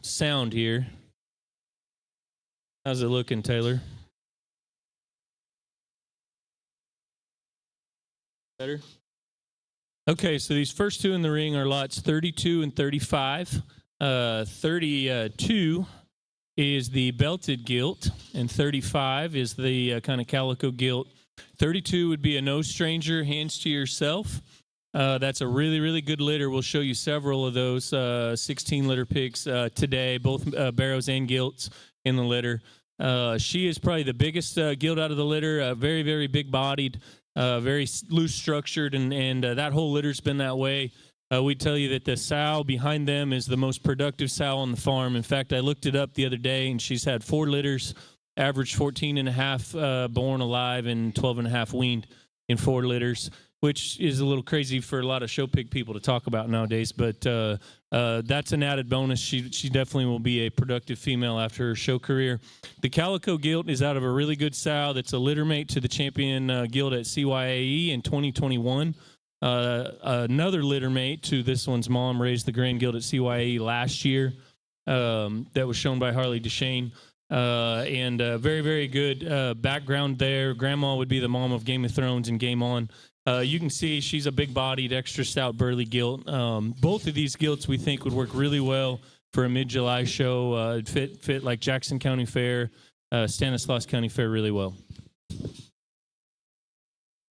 sound here. How's it looking, Taylor? Better? Okay, so these first two in the ring are lots 32 and 35. 32 is the belted gilt, and 35 is the kind of calico gilt. 32 would be a no stranger, hands to yourself. That's a really, really good litter. We'll show you several of those 16 litter pigs today, both barrows and gilts in the litter. She is probably the biggest gilt out of the litter, very, very big-bodied, very loose-structured, and that whole litter's been that way. We tell you that the sow behind them is the most productive sow on the farm. In fact, I looked it up the other day, and she's had 4 litters, averaged 14 and a half born alive and 12 and a half weaned in 4 litters, which is a little crazy for a lot of show pig people to talk about nowadays. But that's an added bonus. She definitely will be a productive female after her show career. The calico gilt is out of a really good sow that's a litter mate to the champion gilt at CYAE in 2021. Another litter mate to this one's mom raised the grand gilt at CYAE last year. That was shown by Harley Deshane. And very, very good background there. Grandma would be the mom of Game of Thrones and Game On. You can see she's a big-bodied, extra stout burly gilt. Both of these gilts we think would work really well for a mid-July show. Fit like Jackson County Fair, Stanislaus County Fair really well.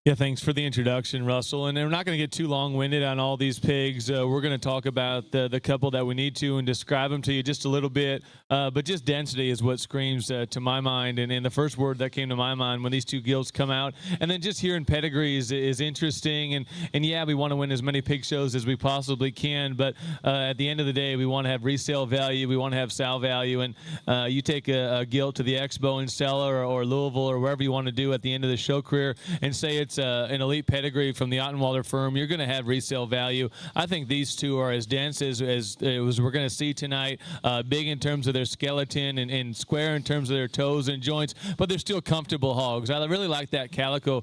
Yeah, thanks for the introduction, Russell. And we're not going to get too long-winded on all these pigs. We're going to talk about the couple that we need to and describe them to you just a little bit. But just density is what screams to my mind. And the first word that came to my mind when these two gilts come out. And then just hearing pedigrees is interesting. And yeah, we want to win as many pig shows as we possibly can. But at the end of the day, we want to have resale value. We want to have sow value. And you take a gilt to the Expo in Stella or Louisville or wherever you want to do at the end of the show career and say it's an elite pedigree from the Ottenwalter firm, you're going to have resale value. I think these two are as dense as we're going to see tonight, big in terms of their skeleton and square in terms of their toes and joints, but they're still comfortable hogs. I really like that calico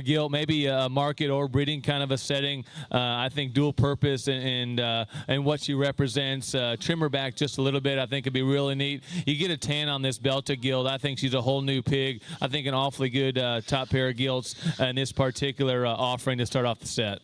gilt, maybe a market or breeding kind of a setting. I think dual purpose and what she represents, trim her back just a little bit, I think it'd be really neat. You get a tan on this belted gilt. I think she's a whole new pig. I think an awfully good top pair of gilts in this particular offering to start off the set.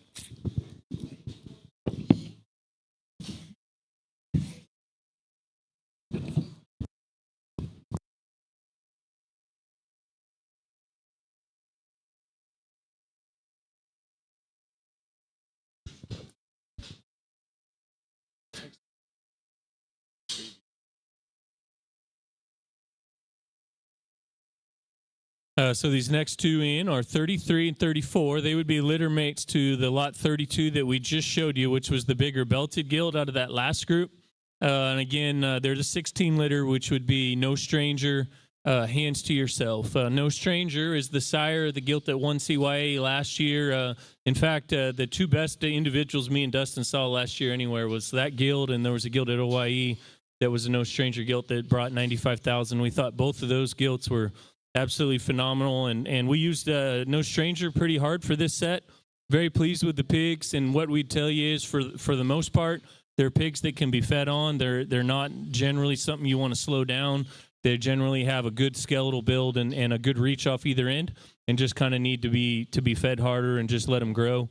So these next two in are 33 and 34. They would be litter mates to the lot 32 that we just showed you, which was the bigger belted gilt out of that last group. And again, there's a 16 litter, which would be no stranger, hands to yourself. No stranger is the sire of the gilt that won CYA last year. In fact, the two best individuals me and Dustin saw last year anywhere was that gilt, and there was a gilt at OYE that was a no stranger gilt that brought 95,000. We thought both of those gilts were absolutely phenomenal, and we used No Stranger pretty hard for this set. Very pleased with the pigs, and what we'd tell you is for the most part, they're pigs that can be fed on. They're not generally something you want to slow down. They generally have a good skeletal build and a good reach off either end, and just kind of need to be fed harder and just let them grow.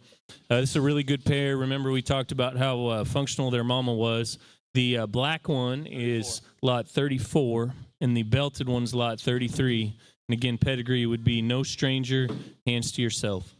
This is a really good pair. Remember we talked about how functional their mama was. The black one is lot 34, and the belted one's lot 33. And again, pedigree would be no stranger, hands to yourself.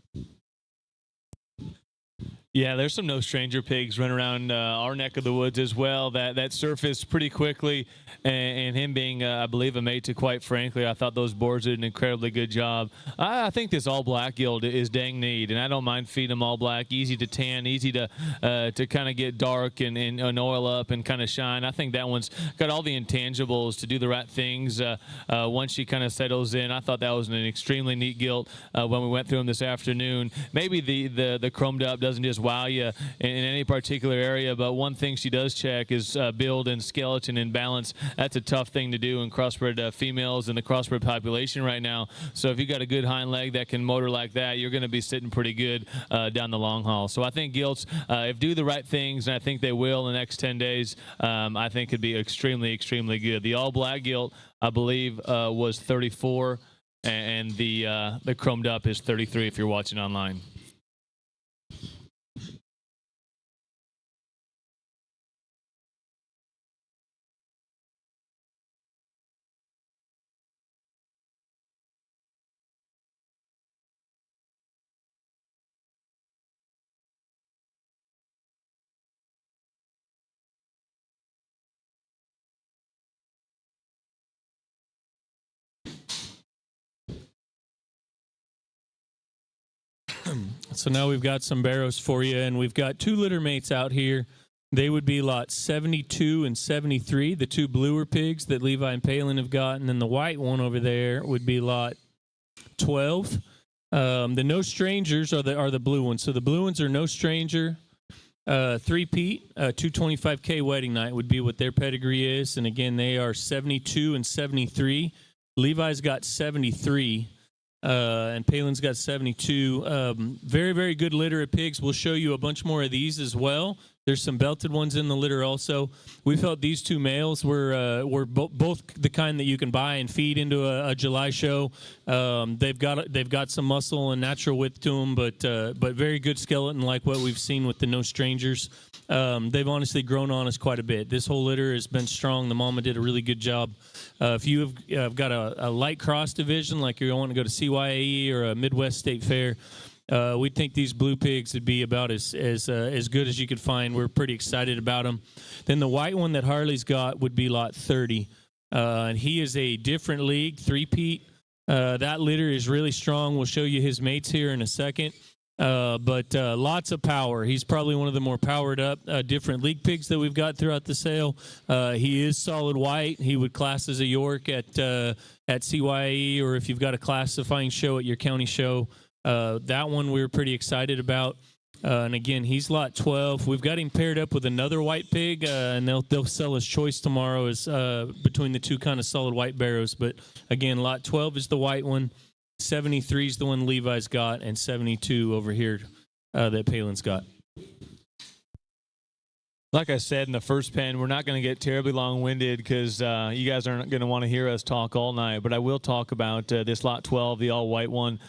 Yeah, there's some no stranger pigs running around our neck of the woods as well that surfaced pretty quickly, and him being, I believe, a mate to, quite frankly, I thought those boars did an incredibly good job. I think this all-black gilt is dang neat, and I don't mind feeding them all black, easy to tan, easy to kind of get dark and oil up and kind of shine. I think that one's got all the intangibles to do the right things once she kind of settles in. I thought that was an extremely neat gilt when we went through them this afternoon. Maybe the chromed up doesn't just wow you in any particular area, but one thing she does check is build and skeleton and balance. That's a tough thing to do in crossbred females in the crossbred population right now. So if you got a good hind leg that can motor like that, you're going to be sitting pretty good down the long haul. So I think gilts, if do the right things, and I think they will in the next 10 days, I think could be extremely, extremely good. The all black gilt, I believe, was 34, and the chromed up is 33 if you're watching online. So now we've got some barrows for you, and we've got two litter mates out here. They would be lot 72 and 73, the two bluer pigs that Levi and Palin have got, and then the white one over there would be lot 12. The no strangers are the blue ones. So the blue ones are no stranger, three-peat, 225K wedding night would be what their pedigree is, and again they are 72 and 73. Levi's got 73. And Palin's got 72. Very, very good litter of pigs. We'll show you a bunch more of these as well. There's some belted ones in the litter also. We felt these two males were both the kind that you can buy and feed into a July show. They've got some muscle and natural width to them, but very good skeleton like what we've seen with the no strangers. They've honestly grown on us quite a bit. This whole litter has been strong. The mama did a really good job. If you have got a light cross division, like you're wanting to go to CYAE or a Midwest State Fair, we think these blue pigs would be about as good as you could find. We're pretty excited about them. Then the white one that Harley's got would be lot 30. And he is a different league, three-peat. That litter is really strong. We'll show you his mates here in a second. But lots of power. He's probably one of the more powered up different league pigs that we've got throughout the sale. He is solid white. He would class as a York at CYE, or if you've got a classifying show at your county show. That one we were pretty excited about. And again, he's lot 12. We've got him paired up with another white pig, and they'll sell his choice tomorrow as between the two kind of solid white barrows. But again, lot 12 is the white one. 73 is the one Levi's got, and 72 over here that Palin's got. Like I said in the first pen, we're not going to get terribly long-winded because you guys aren't going to want to hear us talk all night. But I will talk about this lot 12, the all-white one.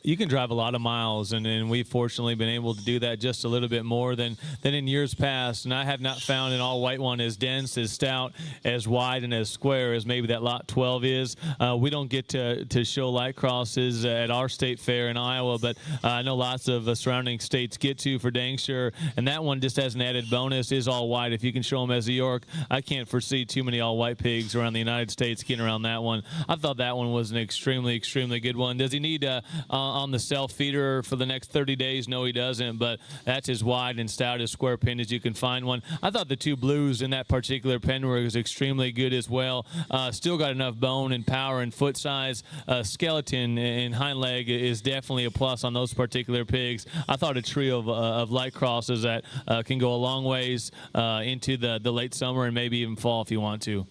You can drive a lot of miles, and we've fortunately been able to do that just a little bit more than in years past. And I have not found an all-white one as dense, as stout, as wide, and as square as maybe that lot 12 is. We don't get to show light crosses at our state fair in Iowa, but I know lots of surrounding states get to for dang sure. And that one, just as an added bonus, is all white. If you can show them as a York, I can't foresee too many all-white pigs around the United States getting around that one. I thought that one was an extremely, extremely good one. Does he need on the self-feeder for the next 30 days? No, he doesn't, but that's as wide and stout as square pen as you can find one. I thought the two blues in that particular pen were extremely good as well. Still got enough bone and power and foot size. Skeleton and hind leg is definitely a plus on those particular pigs. I thought a trio of light crosses that can go a long ways into the late summer and maybe even fall if you want to.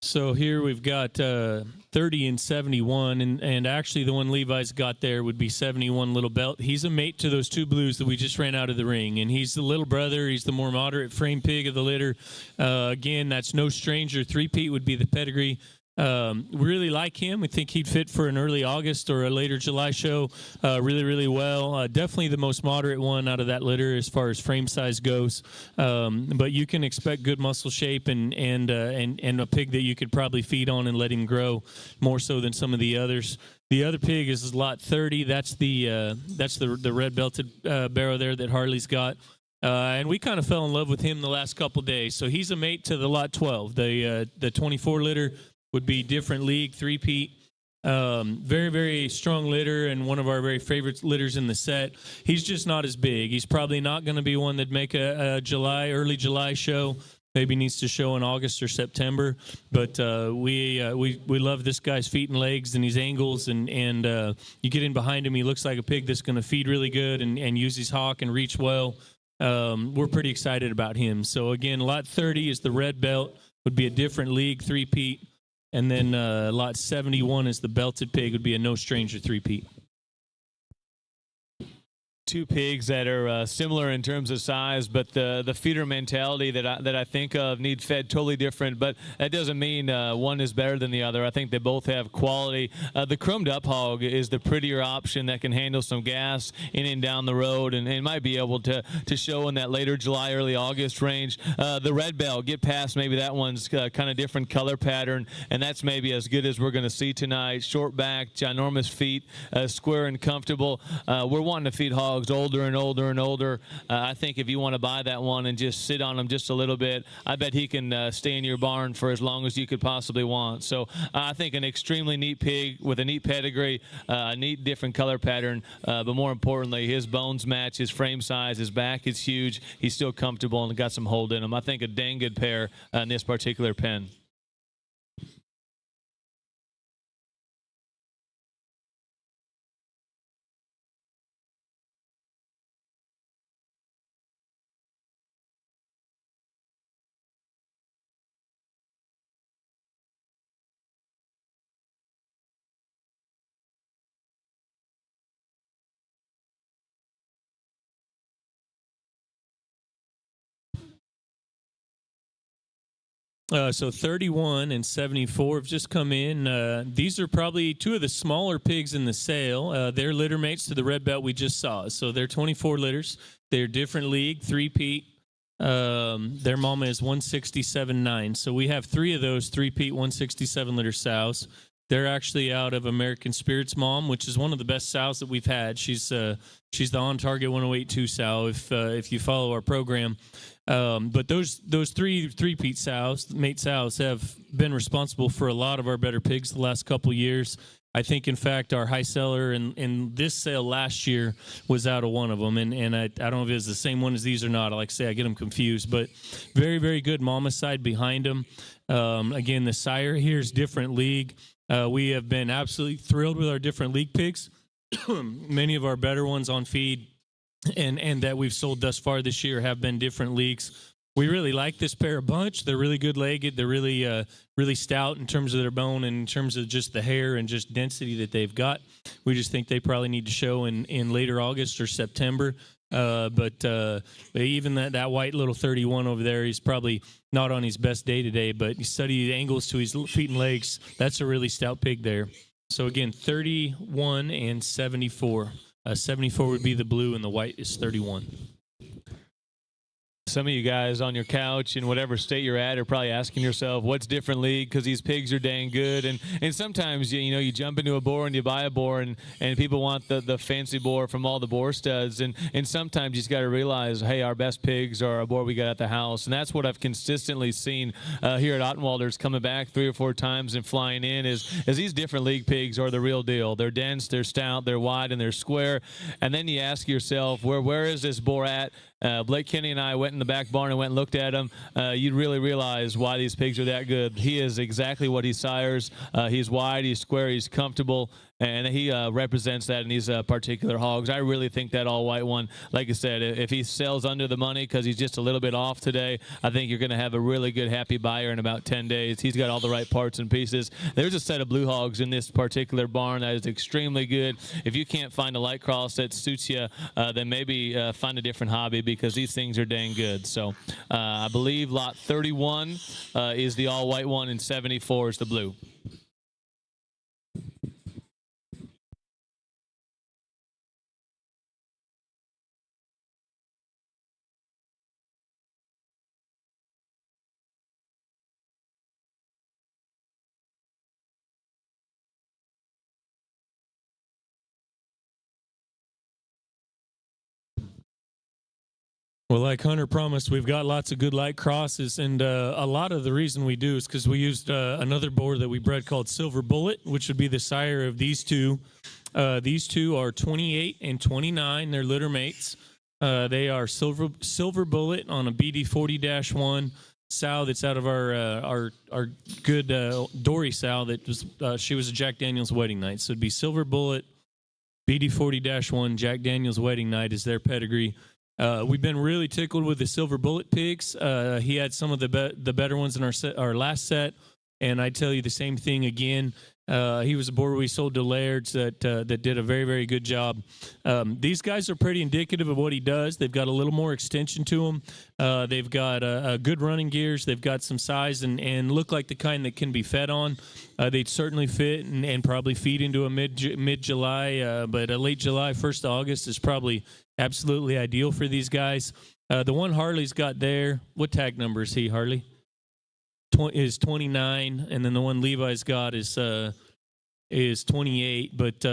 So here we've got 30 and 71, and actually the one Levi's got there would be 71 little belt. He's a mate to those two blues that we just ran out of the ring, and he's the little brother. He's the more moderate frame pig of the litter. Again, that's no stranger. Three-peat would be the pedigree. We really like him. We think he'd fit for an early August or a later July show really, really well. Definitely the most moderate one out of that litter as far as frame size goes. But you can expect good muscle shape and a pig that you could probably feed on and let him grow more so than some of the others. The other pig is lot 30. That's the red belted barrow there that Harley's got. And we kind of fell in love with him the last couple days. So he's a mate to the lot 12, the 24 litter. would be different league, three-peat. Very, very strong litter and one of our very favorite litters in the set. He's just not as big. He's probably not going to be one that'd make a early July show. Maybe needs to show in August or September. But we love this guy's feet and legs and his angles. And you get in behind him, he looks like a pig that's going to feed really good and use his hock and reach well. We're pretty excited about him. So, again, lot 30 is the red belt. Would be a different league, three-peat. And then lot 71 is the belted pig, would be a no stranger three-peat. Two pigs that are similar in terms of size, but the feeder mentality that I think of need fed totally different. But that doesn't mean one is better than the other. I think they both have quality. The chromed up hog is the prettier option that can handle some gas in and down the road, and might be able to show in that later July, early August range. The red belt, get past maybe that one's kind of different color pattern, and that's maybe as good as we're going to see tonight. Short back, ginormous feet, square and comfortable. We're wanting to feed hogs older and older and older. I think if you want to buy that one and just sit on him just a little bit, I bet he can stay in your barn for as long as you could possibly want. So I think an extremely neat pig with a neat pedigree, a neat different color pattern, but more importantly, his bones match, his frame size, his back is huge. He's still comfortable and got some hold in him. I think a dang good pair in this particular pen. So 31 and 74 have just come in. These are probably two of the smaller pigs in the sale. They're litter mates to the red belt we just saw. So they're 24 litters. They're different league, three-peat. Their mama is 167.9. So we have three of those three-peat 167 litter sows. They're actually out of American Spirit's mom, which is one of the best sows that we've had. She's the on target 1082 sow. If you follow our program. But those three-peat sows, mate sows, have been responsible for a lot of our better pigs the last couple years. I think, in fact, our high seller in this sale last year was out of one of them, and I don't know if it's the same one as these or not. Like I say, I get them confused, but very, very good mama side behind them. Again, the sire here is different league. We have been absolutely thrilled with our different league pigs. Many of our better ones on feed and that we've sold thus far this year have been different leagues. We really like this pair a bunch. They're really good-legged. They're really stout in terms of their bone and in terms of just the hair and just density that they've got. We just think they probably need to show in later August or September. But even that white little 31 over there, he's probably not on his best day today, but you study the angles to his feet and legs. That's a really stout pig there. So, again, 31 and 74. 74 would be the blue, and the white is 31. Some of you guys on your couch in whatever state you're at are probably asking yourself, what's different league? Because these pigs are dang good. And sometimes, you jump into a boar and you buy a boar and people want the fancy boar from all the boar studs. And sometimes you just got to realize, hey, our best pigs are a boar we got at the house. And that's what I've consistently seen here at Ottenwalter's coming back 3 or 4 times and flying in is these different league pigs are the real deal. They're dense, they're stout, they're wide, and they're square. And then you ask yourself, where is this boar at? Blake Kenny and I went in the back barn and went and looked at him. You'd really realize why these pigs are that good. He is exactly what he sires. He's wide, he's square, he's comfortable, and he represents that in these particular hogs. I really think that all-white one, like I said, if he sells under the money because he's just a little bit off today, I think you're going to have a really good, happy buyer in about 10 days. He's got all the right parts and pieces. There's a set of blue hogs in this particular barn that is extremely good. If you can't find a light cross that suits you, then maybe find a different hobby because these things are dang good. So I believe lot 31 is the all-white one and 74 is the blue. Well, like Hunter promised, we've got lots of good light crosses, and a lot of the reason we do is because we used another boar that we bred called Silver Bullet, which would be the sire of these two. These two are 28 and 29. They're litter mates. They are Silver Bullet on a BD 40-1 sow that's out of our good Dory sow that was she was a Jack Daniel's wedding night. So it'd be Silver Bullet, BD 40-1, Jack Daniel's wedding night is their pedigree. We've been really tickled with the Silver Bullet pigs. He had some of the better ones in our last set, and I tell you the same thing again. He was a boar we sold to Laird's that did a very, very good job. These guys are pretty indicative of what he does. They've got a little more extension to them. They've got good running gears. They've got some size and look like the kind that can be fed on. They'd certainly fit and probably feed into a mid-July, but a late July, 1st of August is probably absolutely ideal for these guys. The one Harley's got there, what tag number is he, Harley? Is 29, and then the one Levi's got is 28. But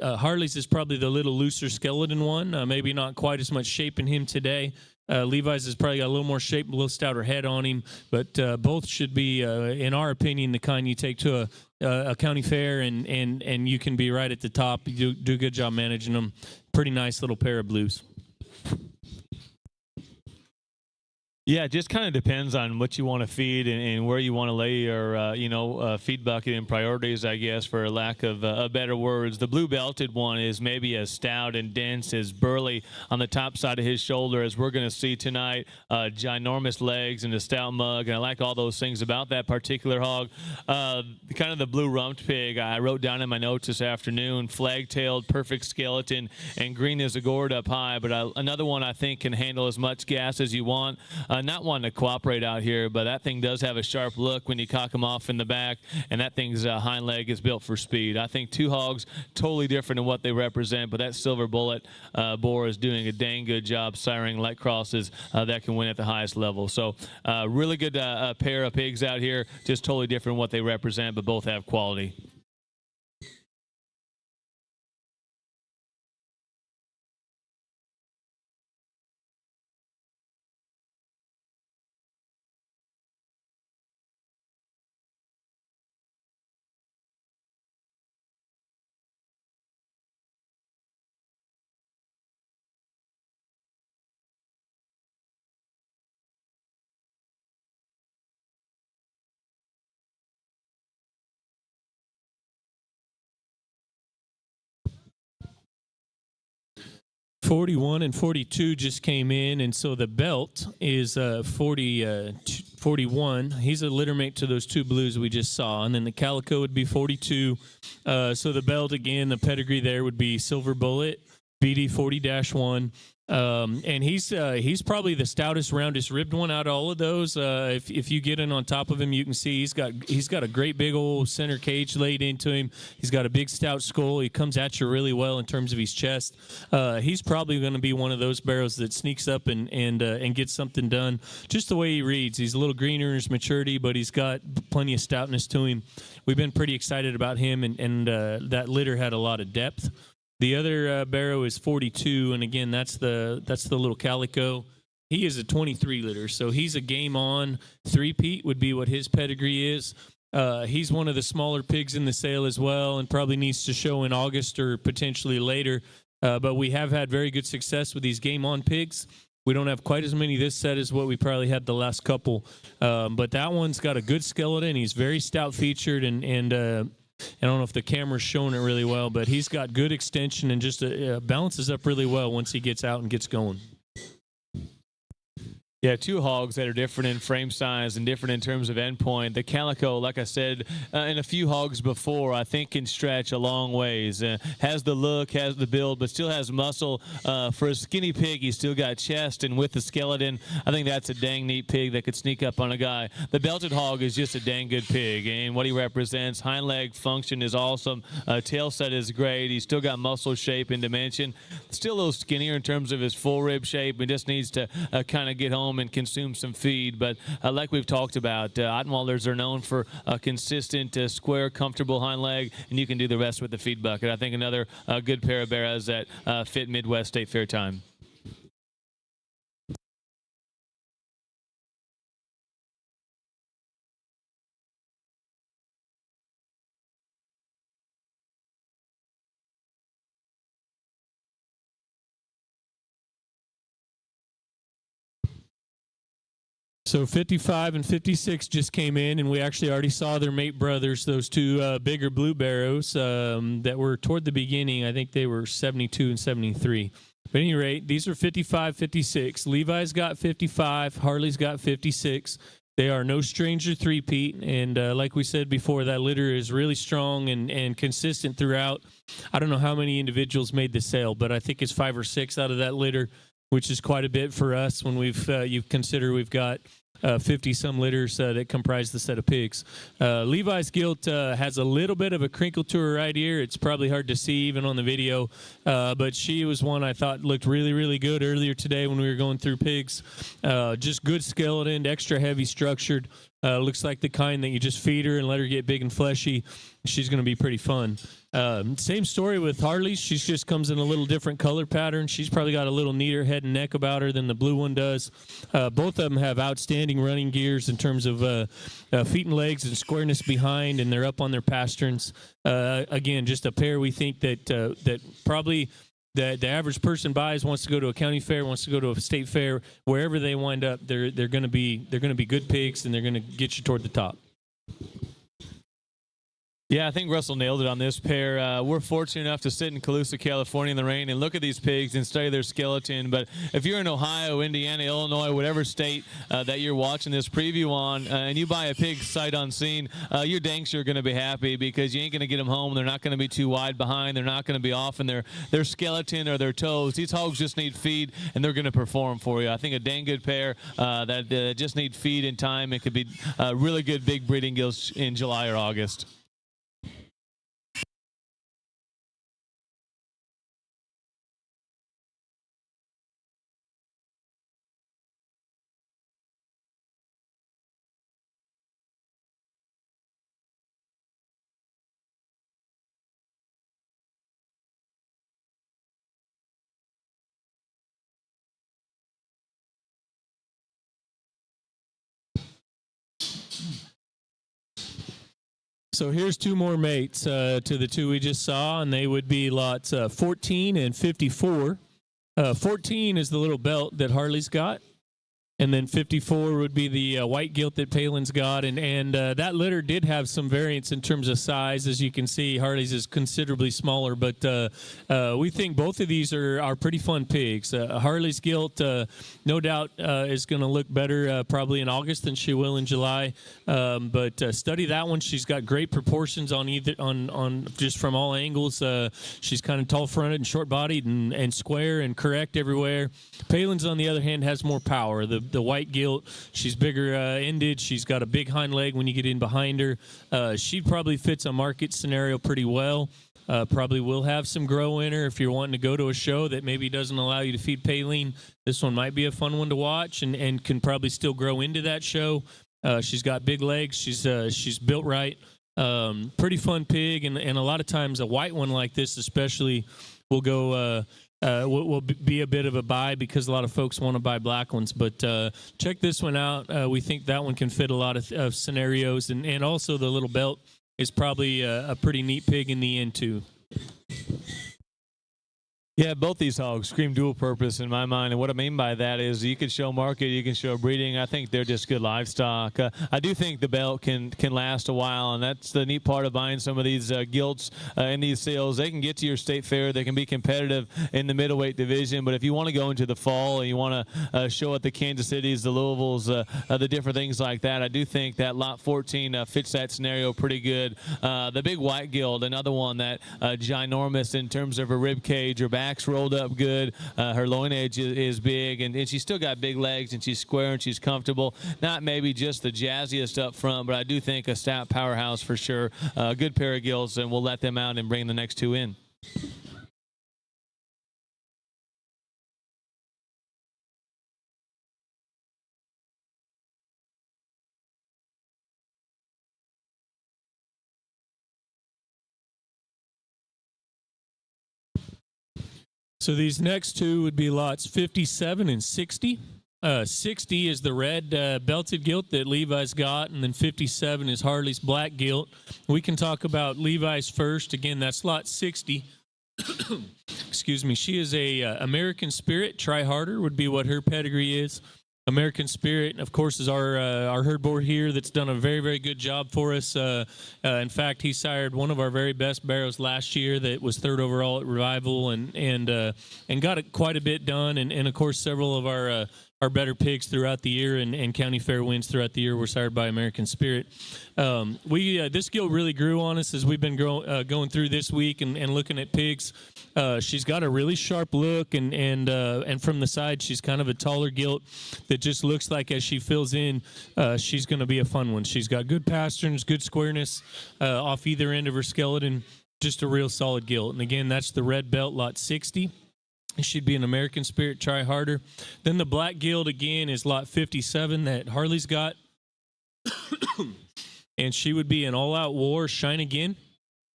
Harley's is probably the little looser skeleton one. Maybe not quite as much shape in him today. Levi's has probably got a little more shape, a little stouter head on him. But both should be, in our opinion, the kind you take to a county fair, and you can be right at the top. You do a good job managing them. Pretty nice little pair of blues. Yeah, it just kind of depends on what you want to feed and where you want to lay your, feed bucket and priorities, I guess, for lack of better words. The blue belted one is maybe as stout and dense as Burley on the top side of his shoulder, as we're going to see tonight. Ginormous legs and a stout mug, and I like all those things about that particular hog. Kind of the blue rumped pig, I wrote down in my notes this afternoon, flag-tailed, perfect skeleton, and green as a gourd up high. But another one I think can handle as much gas as you want. Not wanting to cooperate out here, but that thing does have a sharp look when you cock him off in the back, and that thing's hind leg is built for speed. I think two hogs, totally different in what they represent, but that Silver Bullet boar is doing a dang good job siring light crosses that can win at the highest level. So really good pair of pigs out here, just totally different in what they represent, but both have quality. .41 and .42 just came in, and so the belt is 41. He's a littermate to those two blues we just saw, and then the calico would be 42. So the belt, again, the pedigree there would be Silver Bullet, BD 40-1. And he's probably the stoutest, roundest ribbed one out of all of those. If you get in on top of him, you can see he's got a great big old center cage laid into him. He's got a big stout skull. He comes at you really well in terms of his chest. He's probably going to be one of those barrows that sneaks up and gets something done. Just the way he reads. He's a little greener in his maturity, but he's got plenty of stoutness to him. We've been pretty excited about him, and that litter had a lot of depth. The other barrow is 42, and again, that's the little calico. He is a 23 liter, so he's a game on. Three-peat would be what his pedigree is. He's one of the smaller pigs in the sale as well, and probably needs to show in August or potentially later. But we have had very good success with these game on pigs. We don't have quite as many this set as what we probably had the last couple. But that one's got a good skeleton. He's very stout featured, and I don't know if the camera's showing it really well, but he's got good extension and just balances up really well once he gets out and gets going. Yeah, two hogs that are different in frame size and different in terms of endpoint. The calico, like I said, in a few hogs before, I think can stretch a long ways. Has the look, has the build, but still has muscle. For a skinny pig, he's still got chest, and with the skeleton, I think that's a dang neat pig that could sneak up on a guy. The belted hog is just a dang good pig, and what he represents, hind leg function is awesome. Tail set is great. He's still got muscle shape and dimension. Still a little skinnier in terms of his full rib shape. He just needs to kind of get home and consume some feed. But like we've talked about, Ottenwalters are known for a consistent, square, comfortable hind leg, and you can do the rest with the feed bucket. I think another good pair of barrows that fit Midwest State Fair time. So 55 and 56 just came in, and we actually already saw their mate brothers, those two bigger blue barrows that were toward the beginning. I think they were 72 and 73. But at any rate, these are 55, 56. Levi's got 55. Harley's got 56. They are no stranger three-peat, and like we said before, that litter is really strong and consistent throughout. I don't know how many individuals made the sale, but I think it's 5 or 6 out of that litter, which is quite a bit for us when you consider we've got 50-some litters that comprise the set of pigs. Levi's gilt has a little bit of a crinkle to her right ear. It's probably hard to see even on the video, but she was one I thought looked really, really good earlier today when we were going through pigs. Just good skeleton, extra heavy structured. Looks like the kind that you just feed her and let her get big and fleshy. She's going to be pretty fun. Same story with Harley. She just comes in a little different color pattern. She's probably got a little neater head and neck about her than the blue one does. Both of them have outstanding running gears in terms of feet and legs and squareness behind, and they're up on their pasterns. Again, just a pair we think that probably the average person buys, wants to go to a county fair, wants to go to a state fair, wherever they wind up, they're going to be good pigs, and they're going to get you toward the top. Yeah, I think Russell nailed it on this pair. We're fortunate enough to sit in Colusa, California in the rain and look at these pigs and study their skeleton. But if you're in Ohio, Indiana, Illinois, whatever state that you're watching this preview on, and you buy a pig sight unseen, you're dang sure going to be happy because you ain't going to get them home. They're not going to be too wide behind. They're not going to be off in their skeleton or their toes. These hogs just need feed, and they're going to perform for you. I think a dang good pair that just need feed in time. It could be really good big breeding gilts in July or August. So here's two more mates to the two we just saw, and they would be lots 14 and 54. 14 is the little belt that Harley's got, and then 54 would be the white gilt that Palin's got, and that litter did have some variance in terms of size. As you can see, Harley's is considerably smaller, but we think both of these are pretty fun pigs. Harley's gilt, no doubt, is going to look better probably in August than she will in July, but study that one. She's got great proportions on just from all angles. She's kind of tall-fronted and short-bodied and square and correct everywhere. Palin's, on the other hand, has more power. The white gilt, she's bigger ended. She's got a big hind leg when you get in behind her. She probably fits a market scenario pretty well. Probably will have some grow in her if you're wanting to go to a show that maybe doesn't allow you to feed Palin. This one might be a fun one to watch and can probably still grow into that show. She's got big legs. She's built right. Pretty fun pig, and a lot of times a white one like this especially will go will be a bit of a buy because a lot of folks want to buy black ones. But check this one out. We think that one can fit a lot of scenarios, and also the little belt is probably a pretty neat pig in the end too. Yeah, both these hogs scream dual purpose in my mind, and what I mean by that is you can show market, you can show breeding. I think they're just good livestock. I do think the belt can last a while, and that's the neat part of buying some of these gilts in these sales. They can get to your state fair, they can be competitive in the middleweight division, but if you want to go into the fall and you want to show at the Kansas Cities, the Louisvilles, the different things like that, I do think that lot 14 fits that scenario pretty good. The big white gilt, another one that ginormous in terms of her rib cage, her back's rolled up good, her loin edge is big, and she's still got big legs, and she's square and she's comfortable. Not maybe just the jazziest up front, but I do think a stout powerhouse for sure. A good pair of gilts, and we'll let them out and bring the next two in. So these next two would be lots 57 and 60. 60 is the red belted gilt that Levi's got, and then 57 is Harley's black gilt. We can talk about Levi's first. Again, that's lot 60. Excuse me. She is a American Spirit. Try harder would be what her pedigree is. American Spirit, of course, is our herd board here that's done a very, very good job for us. In fact, he sired one of our very best barrows last year that was third overall at Revival, and got it quite a bit done. And of course, several of our better pigs throughout the year and county fair wins throughout the year were sired by American Spirit. This gilt really grew on us as we've been going through this week and looking at pigs. She's got a really sharp look, and from the side, she's kind of a taller gilt that just looks like as she fills in, she's going to be a fun one. She's got good pasterns, good squareness off either end of her skeleton, just a real solid gilt. And again, that's the red belt, lot 60. She'd be an American Spirit, try harder. Then the black gilt again is lot 57 that Harley's got. And she would be an All Out War, shine again.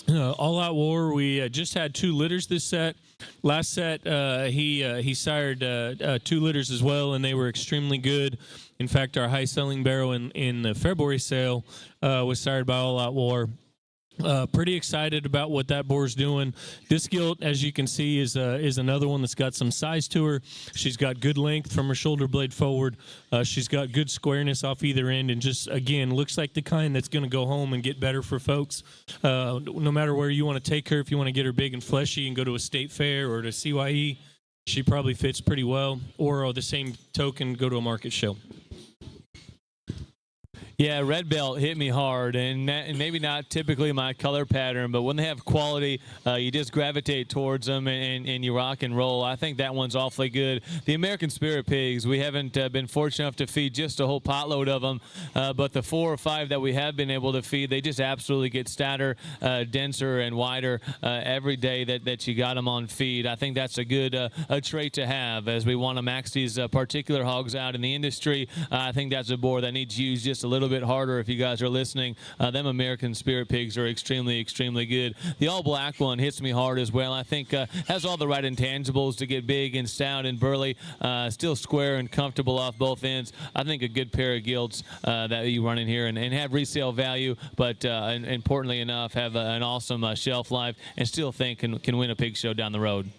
All Out War, we just had 2 litters this set. Last set, he sired 2 litters as well, and they were extremely good. In fact, our high-selling barrow in the February sale was sired by All Out War. Pretty excited about what that boar's doing. This gilt, as you can see, is another one that's got some size to her. She's got good length from her shoulder blade forward. She's got good squareness off either end, and just, again, looks like the kind that's going to go home and get better for folks. No matter where you want to take her, if you want to get her big and fleshy and go to a state fair or to CYE, she probably fits pretty well. Or the same token, go to a market show. Yeah, red belt hit me hard, and maybe not typically my color pattern, but when they have quality, you just gravitate towards them and you rock and roll. I think that one's awfully good. The American Spirit pigs, we haven't been fortunate enough to feed just a whole potload of them, but the 4 or 5 that we have been able to feed, they just absolutely get statter, denser, and wider every day that you got them on feed. I think that's a good a trait to have as we want to max these particular hogs out in the industry. I think that's a board that needs used just a little bit harder if you guys are listening. Them American Spirit pigs are extremely, extremely good. The all black one hits me hard as well. I think has all the right intangibles to get big and stout and burly, still square and comfortable off both ends. I think a good pair of gilts that you run in here and have resale value, but importantly enough, have an awesome shelf life and still think can win a pig show down the road.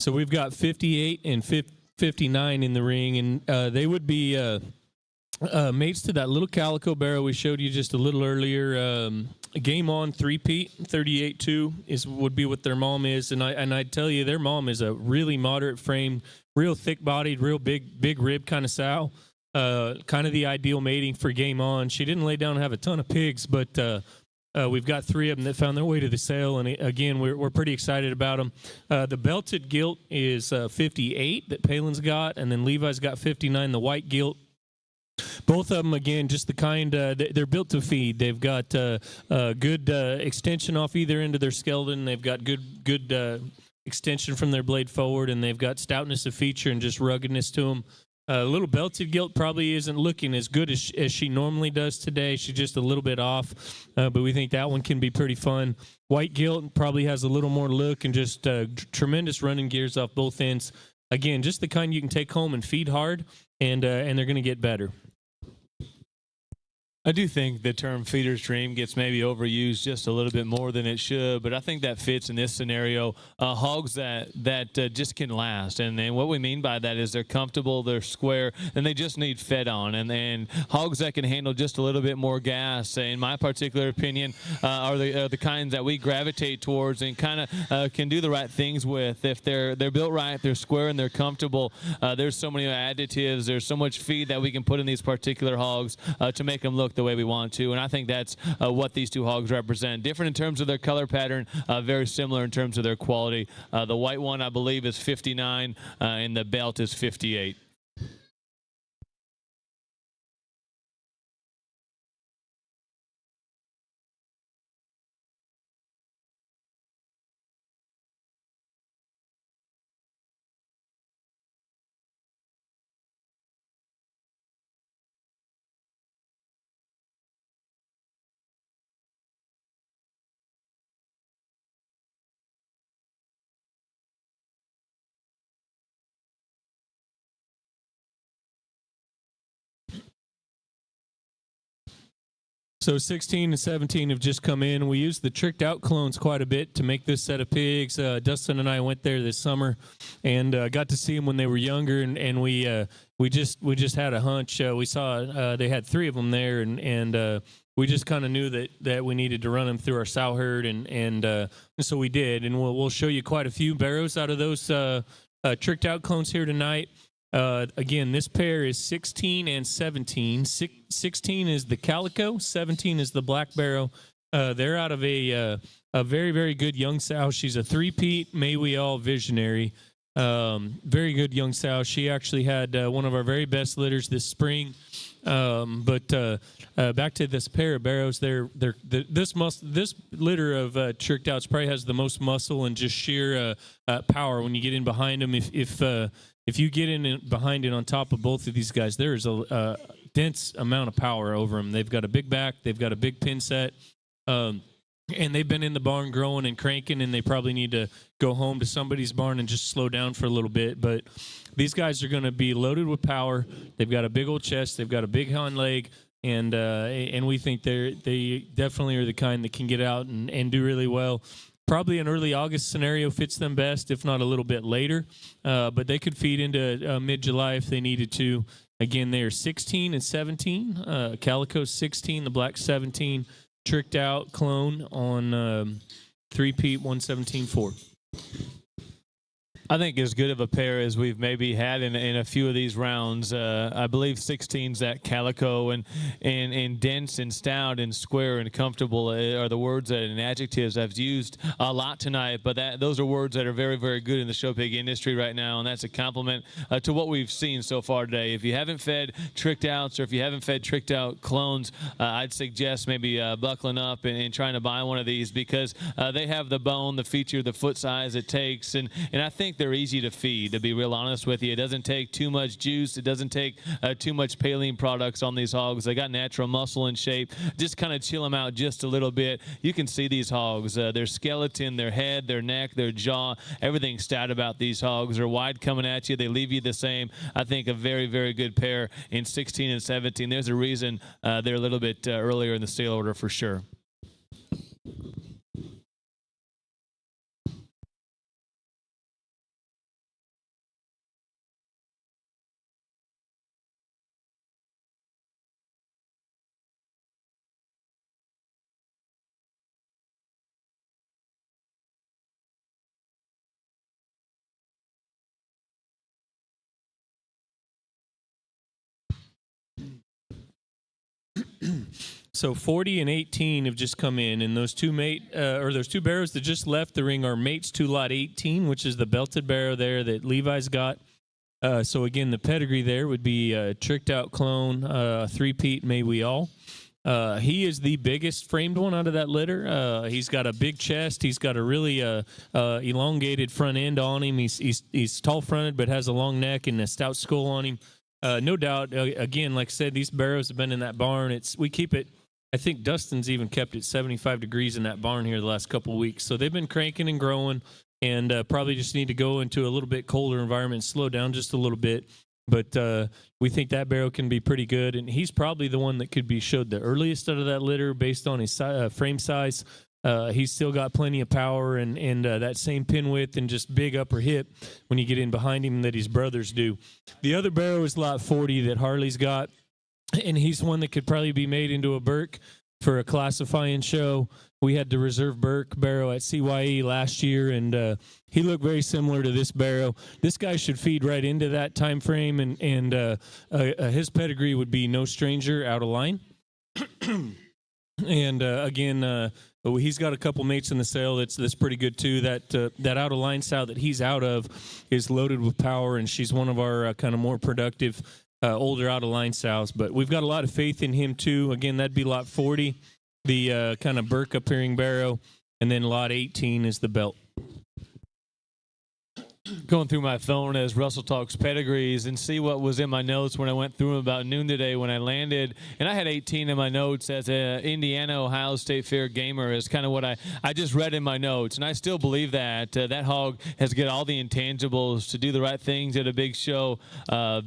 So we've got 58 and 59 in the ring, and they would be mates to that little calico barrow we showed you just a little earlier. Game on 3-peat, 38-2 would be what their mom is, and I'd tell you their mom is a really moderate frame, real thick-bodied, real big rib kind of sow. Kind of the ideal mating for game on. She didn't lay down and have a ton of pigs, but we've got 3 of them that found their way to the sale, and again, we're pretty excited about them. The belted gilt is 58 that Palin's got, and then Levi's got 59, the white gilt. Both of them, again, just the kind, they're built to feed. They've got good extension off either end of their skeleton. They've got good extension from their blade forward, and they've got stoutness of feature and just ruggedness to them. A little belted gilt probably isn't looking as good as she normally does today. She's just a little bit off, but we think that one can be pretty fun. White gilt probably has a little more look and just tremendous running gears off both ends. Again, just the kind you can take home and feed hard, and they're going to get better. I do think the term feeder's dream gets maybe overused just a little bit more than it should, but I think that fits in this scenario. Hogs that just can last, and what we mean by that is they're comfortable, they're square, and they just need fed on. And hogs that can handle just a little bit more gas, in my particular opinion, are the kinds that we gravitate towards and kind of can do the right things with. If they're built right, they're square, and they're comfortable. There's so many additives, there's so much feed that we can put in these particular hogs to make them look the way we want to, and I think that's what these 2 hogs represent. Different in terms of their color pattern, very similar in terms of their quality. The white one, I believe, is 59, and the belt is 58. So 16 and 17 have just come in. We used the tricked out clones quite a bit to make this set of pigs. Dustin and I went there this summer and got to see them when they were younger, and we just had a hunch. We saw they had 3 of them there, and we just kind of knew that we needed to run them through our sow herd, and so we did. And we'll show you quite a few barrows out of those tricked out clones here tonight. Again, this pair is 16 and 17. 16 is the calico, 17 is the black barrow. They're out of a very, very good young sow. She's a 3-peat, may we all visionary. Very good young sow. She actually had one of our very best litters this spring. But back to this pair of barrows, this litter of tricked outs probably has the most muscle and just sheer power when you get in behind them. If you get in behind it on top of both of these guys, there is a dense amount of power over them. They've got a big back, they've got a big pin set, and they've been in the barn growing and cranking, and they probably need to go home to somebody's barn and just slow down for a little bit. But these guys are going to be loaded with power. They've got a big old chest, they've got a big hind leg, and we think they definitely are the kind that can get out and do really well. Probably an early August scenario fits them best, if not a little bit later. But they could feed into mid-July if they needed to. Again, they are 16 and 17. Calico 16, the black 17. Tricked out clone on 3-peat 117.4. I think as good of a pair as we've maybe had in a few of these rounds. I believe 16's that calico, and dense and stout and square and comfortable are the words and adjectives I've used a lot tonight. But those are words that are very, very good in the show pig industry right now, and that's a compliment to what we've seen so far today. If you haven't fed tricked outs, or if you haven't fed tricked out clones, I'd suggest maybe buckling up and trying to buy one of these, because they have the bone, the feature, the foot size it takes, and I think they're easy to feed, to be real honest with you. It doesn't take too much juice. It doesn't take too much Paline products on these hogs. They got natural muscle and shape. Just kind of chill them out just a little bit. You can see these hogs, their skeleton, their head, their neck, their jaw, everything's stout about these hogs. They're wide coming at you. They leave you the same. I think a very, very good pair in 16 and 17. There's a reason they're a little bit earlier in the sale order for sure. So 40 and 18 have just come in, and those two those two barrows that just left the ring are mates to lot 18, which is the belted barrow there that Levi's got. So again, the pedigree there would be a tricked out clone, 3-peat, may we all. He is the biggest framed one out of that litter. He's got a big chest. He's got a really elongated front end on him. He's tall fronted, but has a long neck and a stout skull on him. No doubt. Again, like I said, these barrows have been in that barn. We keep it. I think Dustin's even kept it 75 degrees in that barn here the last couple of weeks. So they've been cranking and growing, and probably just need to go into a little bit colder environment, slow down just a little bit. But we think that barrow can be pretty good, and he's probably the one that could be showed the earliest out of that litter based on his frame size. He's still got plenty of power and that same pin width and just big upper hip when you get in behind him that his brothers do. The other barrow is lot 40 that Harley's got, and he's one that could probably be made into a Burke for a classifying show. We had the reserve Burke barrow at CYE last year, and he looked very similar to this barrow. This guy should feed right into that time frame, and his pedigree would be no stranger, out of line. And again, he's got a couple mates in the sale that's pretty good too. That out of line sow that he's out of is loaded with power, and she's one of our kind of more productive older out of line sows. But we've got a lot of faith in him too. Again, that'd be lot 40, the kind of Burke appearing barrow, and then lot 18 is the belt. Going through my phone as Russell talks pedigrees and see what was in my notes when I went through them about noon today when I landed. And I had 18 in my notes as a Indiana Ohio State Fair gamer is kind of what I just read in my notes. And I still believe that that hog has got all the intangibles to do the right things at a big show,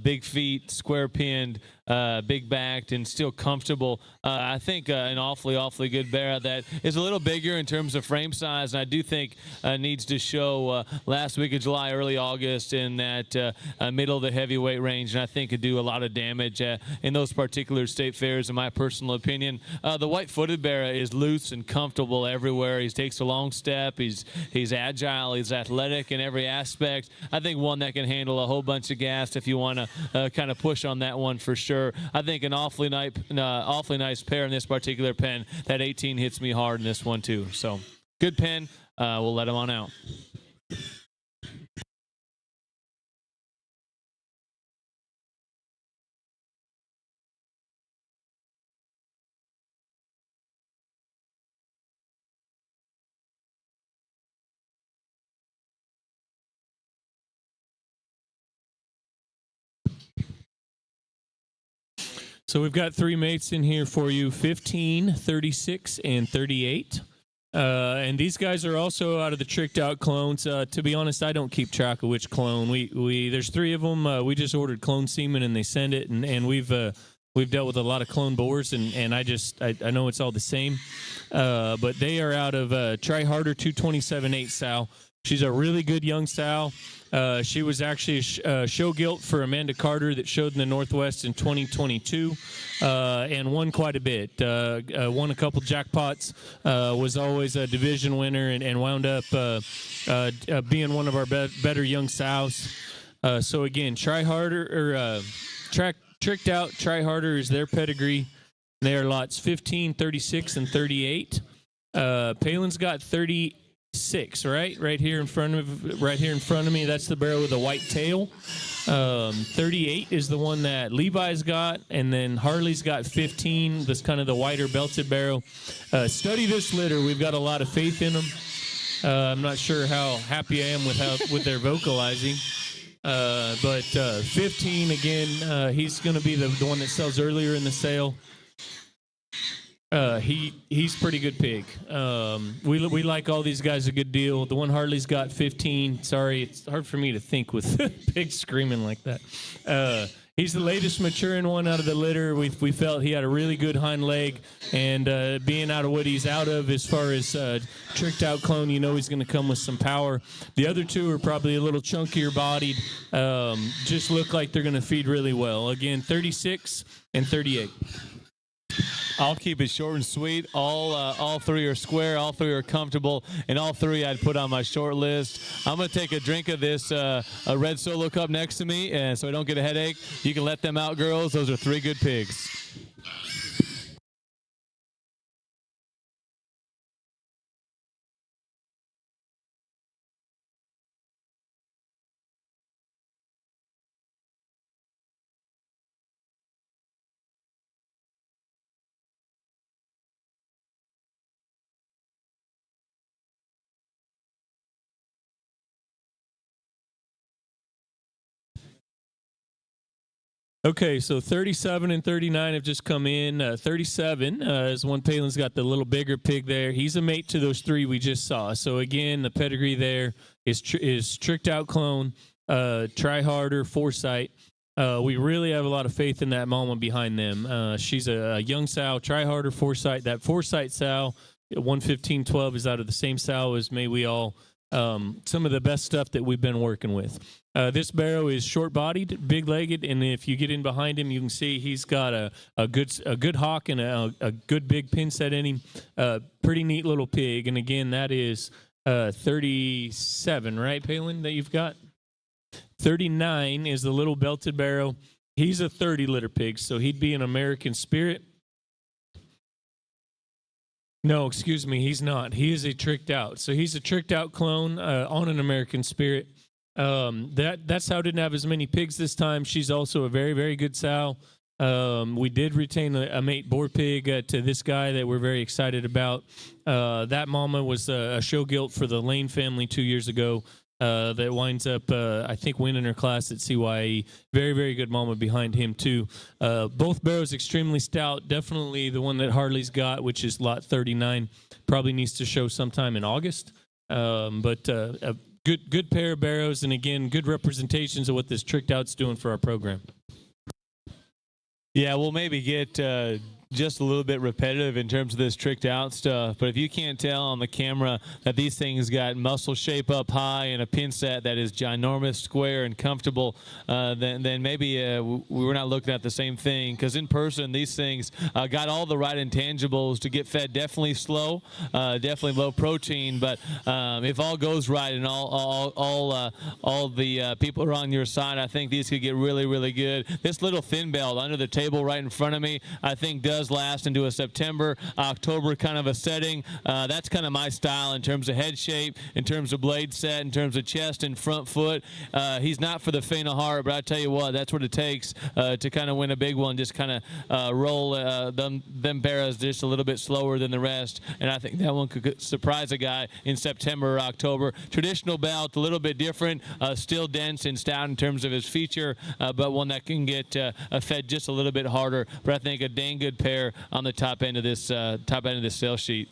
big feet, square pinned, big backed, and still comfortable. I think an awfully good barrow that is a little bigger in terms of frame size, and I do think needs to show last week of July, early August in that middle of the heavyweight range, and I think could do a lot of damage in those particular state fairs, in my personal opinion. The white-footed barrow is loose and comfortable everywhere. He takes a long step. He's agile. He's athletic in every aspect. I think one that can handle a whole bunch of gas if you want to kind of push on that one for sure. I think an awfully nice pair in this particular pen. That 18 hits me hard in this one too. So good pen. We'll let him on out. So we've got three mates in here for you, 15, 36, and 38. And these guys are also out of the tricked out clones. To be honest, I don't keep track of which clone. There's three of them. We just ordered clone semen and they send it, and we've dealt with a lot of clone boars, and I know it's all the same. But they are out of Try Harder 227.8 sow. She's a really good young sow. She was actually a show gilt for Amanda Carter that showed in the Northwest in 2022 and won quite a bit. Won a couple jackpots, was always a division winner, and wound up being one of our better young sows. So again, Try Harder, Tricked Out, Try Harder is their pedigree. They are lots 15, 36, and 38. Palin's got 36, right here in front of me. That's the barrow with a white tail. 38 is the one that Levi's got, and then Harley's got 15. That's kind of the wider belted barrow. Study this litter. We've got a lot of faith in them. I'm not sure how happy I am with their vocalizing. But 15 again. He's going to be the one that sells earlier in the sale. He's pretty good pig. We like all these guys a good deal. The one Harley's got 15. Sorry, it's hard for me to think with pigs screaming like that. He's the latest maturing one out of the litter. We felt he had a really good hind leg, and being out of what he's out of as far as tricked out clone, you know he's going to come with some power. The other two are probably a little chunkier bodied. Just look like they're going to feed really well. Again, 36 and 38. I'll keep it short and sweet. All three are square, all three are comfortable, and all three I'd put on my short list. I'm going to take a drink of this a red Solo Cup next to me, and so I don't get a headache. You can let them out, girls. Those are three good pigs. Okay, so 37 and 39 have just come in. 37 is one Palin's got the little bigger pig there. He's a mate to those three we just saw. So again, the pedigree there is tricked out clone, Try Harder, Foresight. We really have a lot of faith in that mama behind them. She's a young sow, Try Harder, Foresight. That Foresight sow, 115.12, is out of the same sow as May We All. Some of the best stuff that we've been working with. This barrow is short-bodied, big-legged, and if you get in behind him, you can see he's got a good hock and a good big pin set in him. Pretty neat little pig, and again, that is 37, right, Palin, that you've got? 39 is the little belted barrow. He's a 30-litter pig, so he'd be an American Spirit. No, excuse me, he's not. He is a tricked out. So he's a tricked out clone on an American Spirit. That sow didn't have as many pigs this time. She's also a very, very good sow. We did retain a mate boar pig to this guy that we're very excited about. That mama was a show gilt for the Lane family 2 years ago. That winds up, I think, winning her class at CYE. Very, very good mama behind him, too. Both barrows extremely stout. Definitely the one that Harley's got, which is lot 39. Probably needs to show sometime in August. But a good pair of barrows, and, again, good representations of what this tricked out's doing for our program. Yeah, we'll maybe get just a little bit repetitive in terms of this tricked out stuff. But if you can't tell on the camera that these things got muscle shape up high and a pin set that is ginormous, square, and comfortable, then maybe we're not looking at the same thing. Because in person, these things got all the right intangibles to get fed. Definitely slow, definitely low protein. But if all goes right and all the people are on your side, I think these could get really, really good. This little thin belt under the table right in front of me, I think does last into a September, October kind of a setting. That's kind of my style in terms of head shape, in terms of blade set, in terms of chest and front foot. He's not for the faint of heart, but I tell you what, that's what it takes to kind of win a big one. Just kind of roll them barrows just a little bit slower than the rest, and I think that one could surprise a guy in September or October. Traditional belt, a little bit different, still dense and stout in terms of his feature, but one that can get fed just a little bit harder. But I think a dang good pair on the top end of this sales sheet.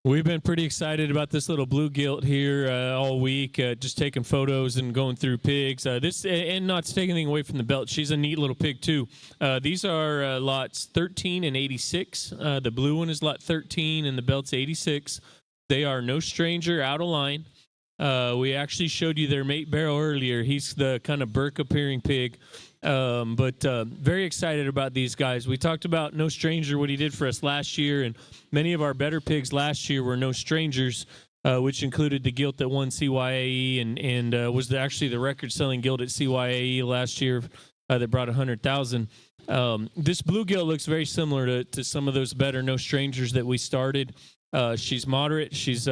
We've been pretty excited about this little blue gilt here all week, just taking photos and going through pigs. And not to take anything away from the belt, she's a neat little pig too. These are lots 13 and 86. The blue one is lot 13 and the belt's 86. They are no stranger, out of line. We actually showed you their mate barrow earlier. He's the kind of Burke appearing pig. But very excited about these guys. We talked about No Stranger, what he did for us last year, and many of our better pigs last year were No Strangers, which included the gilt that won CYAE and was actually the record-selling gilt at CYAE last year that brought 100,000. This blue gilt looks very similar to some of those better No Strangers that we started. She's moderate. She's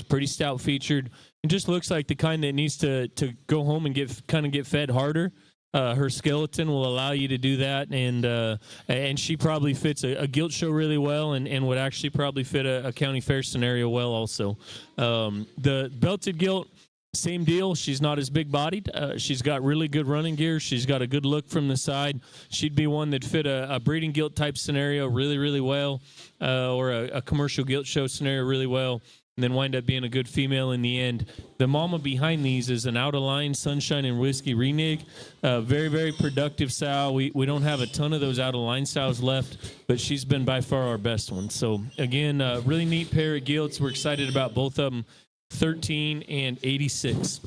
pretty stout featured, and just looks like the kind that needs to go home and get fed harder. Her skeleton will allow you to do that, and she probably fits a gilt show really well, and would actually probably fit a county fair scenario well also. The belted gilt, same deal. She's not as big-bodied. She's got really good running gear. She's got a good look from the side. She'd be one that fit a breeding gilt type scenario really, really well, or a commercial gilt show scenario really well, and then wind up being a good female in the end. The mama behind these is an out-of-line Sunshine and Whiskey reneg. Very, very productive sow. We don't have a ton of those out-of-line sows left, but she's been by far our best one. So, again, really neat pair of gilts. We're excited about both of them, 13 and 86.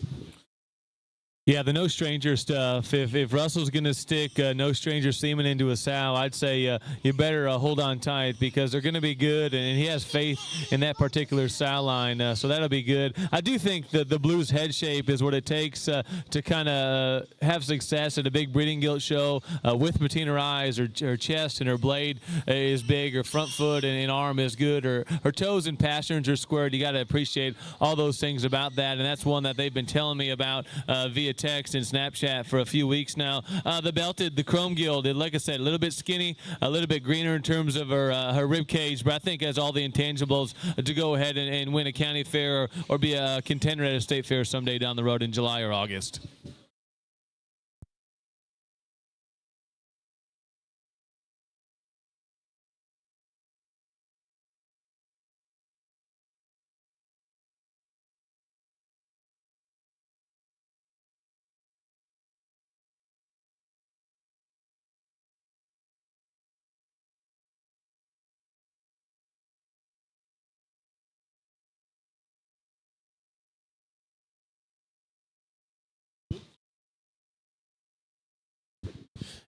Yeah, the No Stranger stuff. If Russell's going to stick No Stranger semen into a sow, I'd say you better hold on tight, because they're going to be good, and he has faith in that particular sow line, so that'll be good. I do think that the blue's head shape is what it takes to kind of have success at a big breeding gilt show with patina eyes. Her chest and her blade is big, her front foot and arm is good, her toes and pasterns are squared. You got to appreciate all those things about that, and that's one that they've been telling me about via text and Snapchat for a few weeks now. The belted, the chrome gilt, like I said, a little bit skinny, a little bit greener in terms of her rib cage, but I think has all the intangibles to go ahead and win a county fair or be a contender at a state fair someday down the road in July or August.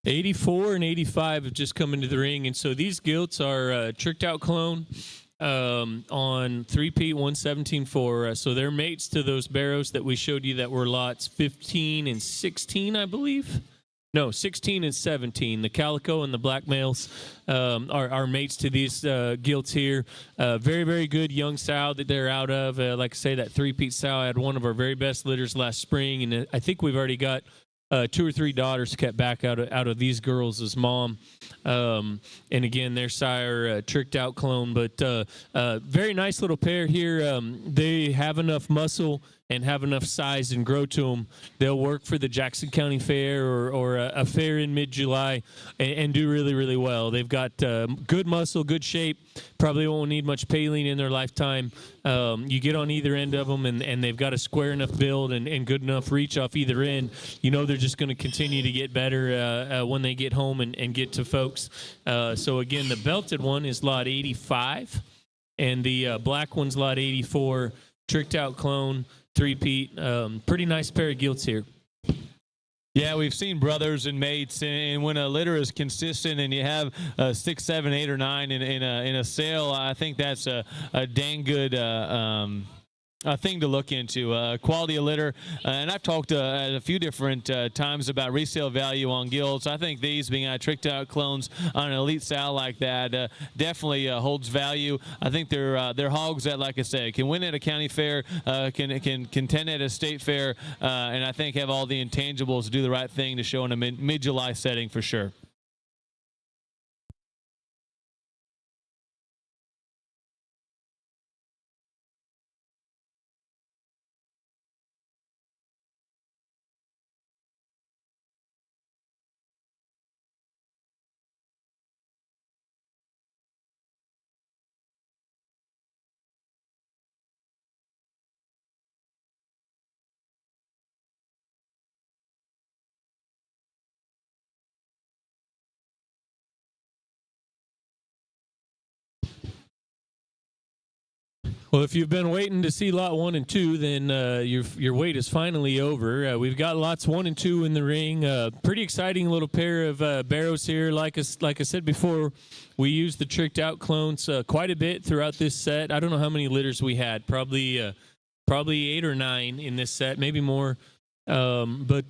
'84 and '85 have just come into the ring, and so these gilts are tricked out clone on 3P 117.4. So they're mates to those barrows that we showed you that were lots 15 and 16, I believe. No, 16 and 17. The calico and the black males are mates to these gilts here. Very, very good young sow that they're out of. Like I say, that three-peat sow had one of our very best litters last spring, and I think we've already got 2 or 3 daughters kept back out of these girls' mom. And again, their sire, tricked out clone, but very nice little pair here. They have enough muscle and have enough size and grow to them. They'll work for the Jackson County Fair or a fair in mid-July and do really, really well. They've got good muscle, good shape, probably won't need much paling in their lifetime. You get on either end of them, and they've got a square enough build and good enough reach off either end. You know they're just going to continue to get better when they get home and get to folks. So, again, the belted one is lot 85, and the black one's lot 84, tricked out clone, three-peat. Pretty nice pair of gilts here. Yeah, we've seen brothers and mates, and when a litter is consistent and you have 6, 7, 8, or 9 in a sale, I think that's a dang good a thing to look into. Quality of litter, and I've talked at a few different times about resale value on gilts. I think these being tricked out clones on an elite sow like that definitely holds value. I think they're hogs that, like I said, can win at a county fair, can contend at a state fair, and I think have all the intangibles to do the right thing to show in a mid-July setting for sure. Well, if you've been waiting to see lot 1 and 2, then your wait is finally over. We've got lots 1 and 2 in the ring. Pretty exciting little pair of barrows here. Like I said before, we used the tricked out clones quite a bit throughout this set. I don't know how many litters we had. Probably 8 or 9 in this set, maybe more. But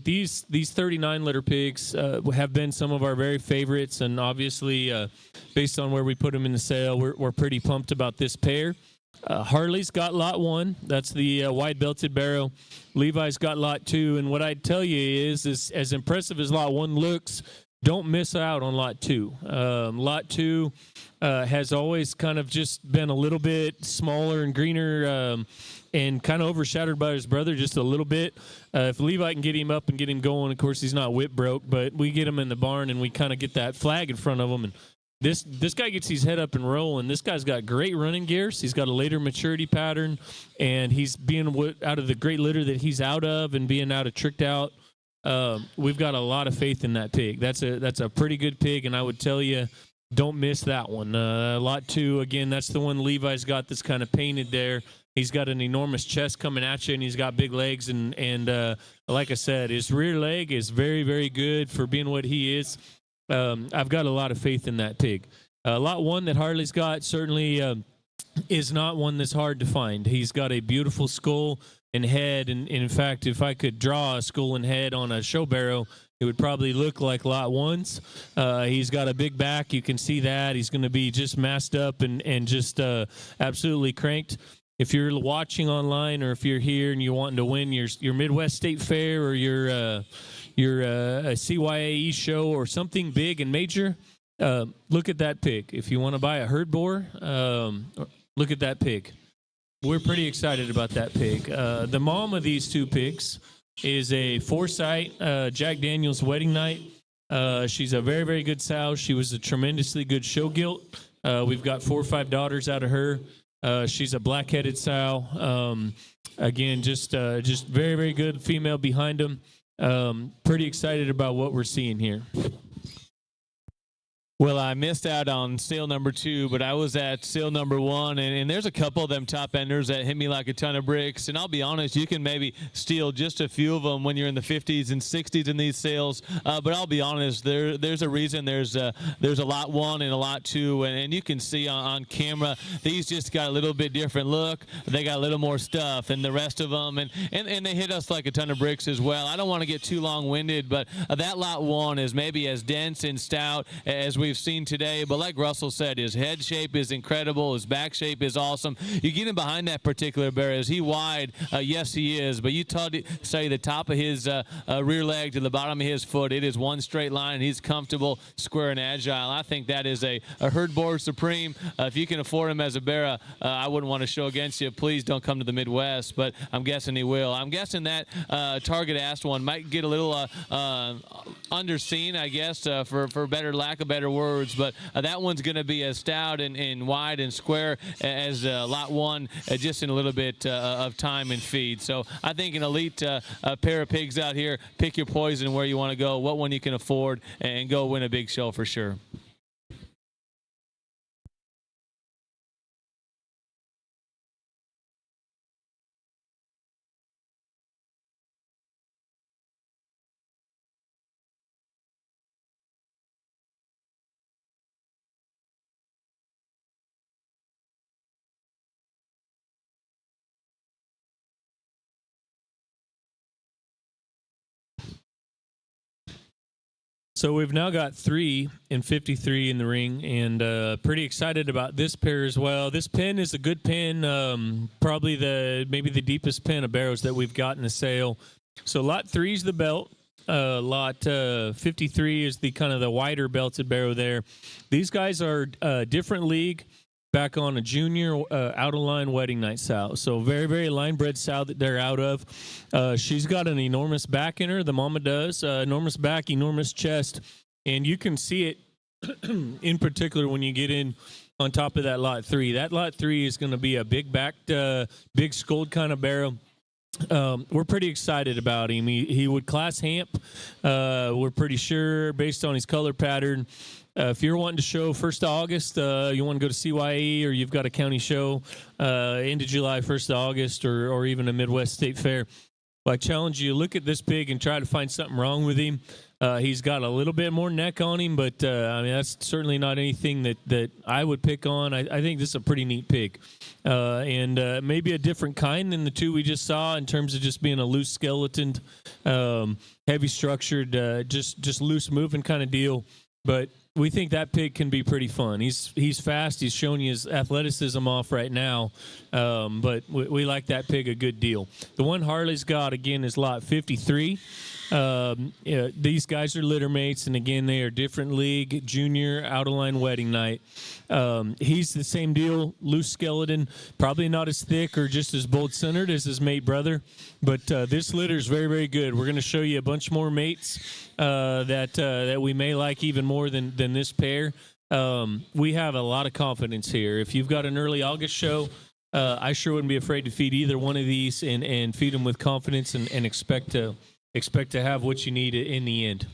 these 39 litter pigs have been some of our very favorites, and obviously based on where we put them in the sale, we're pretty pumped about this pair. Harley's got lot 1. That's the wide belted barrow. Levi's got lot 2, and what I'd tell you is as impressive as lot 1 looks, don't miss out on lot 2. Lot 2 has always kind of just been a little bit smaller and greener, and kind of overshadowed by his brother just a little bit. If Levi can get him up and get him going, of course he's not whip broke, but we get him in the barn and we kind of get that flag in front of him, and this guy gets his head up and rolling. This guy's got great running gears. He's got a later maturity pattern, and he's being out of the great litter that he's out of and being out of tricked out. We've got a lot of faith in that pig. That's a pretty good pig, and I would tell you, don't miss that one. Lot 2, again, that's the one Levi's got that's kind of painted there. He's got an enormous chest coming at you, and he's got big legs, and like I said, his rear leg is very, very good for being what he is. I've got a lot of faith in that pig. Lot 1 that Harley's got certainly is not one that's hard to find. He's got a beautiful skull and head, and in fact, if I could draw a skull and head on a show barrow, it would probably look like lot 1's. He's got a big back. You can see that. He's going to be just massed up and just absolutely cranked. If you're watching online, or if you're here and you're wanting to win your Midwest State Fair or your CYAE show or something big and major, look at that pig. If you want to buy a herd boar, look at that pig. We're pretty excited about that pig. The mom of these 2 pigs is a Foresight Jack Daniels wedding night. She's a very, very good sow. She was a tremendously good show gilt. We've got 4 or 5 daughters out of her. She's a black-headed sow. Again, just very, very good female behind them. Pretty excited about what we're seeing here. Well, I missed out on sale number 2, but I was at sale number 1, and there's a couple of them top enders that hit me like a ton of bricks. And I'll be honest, you can maybe steal just a few of them when you're in the 50s and 60s in these sales. But I'll be honest, there's a reason there's a lot 1 and a lot 2, and you can see on camera these just got a little bit different look. They got a little more stuff than the rest of them, and they hit us like a ton of bricks as well. I don't want to get too long-winded, but that lot 1 is maybe as dense and stout as we we've seen today. But like Russell said, his head shape is incredible. His back shape is awesome. You get him behind that particular barrow. Is he wide? Yes, he is. But you say the top of his rear leg to the bottom of his foot, it is one straight line. He's comfortable, square, and agile. I think that is a herd board supreme. If you can afford him as a barrow, I wouldn't want to show against you. Please don't come to the Midwest, but I'm guessing he will. I'm guessing that target asked one might get a little underseen, I guess, for lack of better words, but that one's going to be as stout and wide and square as lot one, just in a little bit of time and feed. So I think an elite pair of pigs out here. Pick your poison where you want to go, what one you can afford, and go win a big show for sure. So we've now got 3 and 53 in the ring, and pretty excited about this pair as well. This pen is a good pen, probably maybe the deepest pen of barrows that we've got in the sale. So lot 3 is the belt. Lot 53 is the kind of the wider belted barrow there. These guys are a different league, back on a junior out of line wedding night sow. So very, very Linebred sow that they're out of. She's got an enormous back in her. The mama does. Enormous back, enormous chest. And you can see it in particular when you get in on top of that lot 3. That lot 3 is going to be a big backed, big skulled kind of barrow. We're pretty excited about him. He would class hamp. We're pretty sure based on his color pattern. If you're wanting to show 1st of August, you want to go to CYE, or you've got a county show end of July, 1st of August, or even a Midwest State Fair, well, I challenge you, look at this pig and try to find something wrong with him. He's got a little bit more neck on him, but I mean, that's certainly not anything that I would pick on. I think this is a pretty neat pig, and maybe a different kind than the 2 we just saw in terms of just being a loose skeleton, heavy structured, just loose moving kind of deal. But we think that pig can be pretty fun. He's fast. He's showing you his athleticism off right now, but we like that pig a good deal. The one Harley's got, again, is lot 53. These guys are litter mates, and again, they are different league, junior, out of line wedding night. He's the same deal, loose skeleton, probably not as thick or just as bold-centered as his mate brother, but this litter is very, very good. We're going to show you a bunch more mates that we may like even more than this pair. We have a lot of confidence here. If you've got an early August show, I sure wouldn't be afraid to feed either one of these and feed them with confidence and expect to have what you need in the end.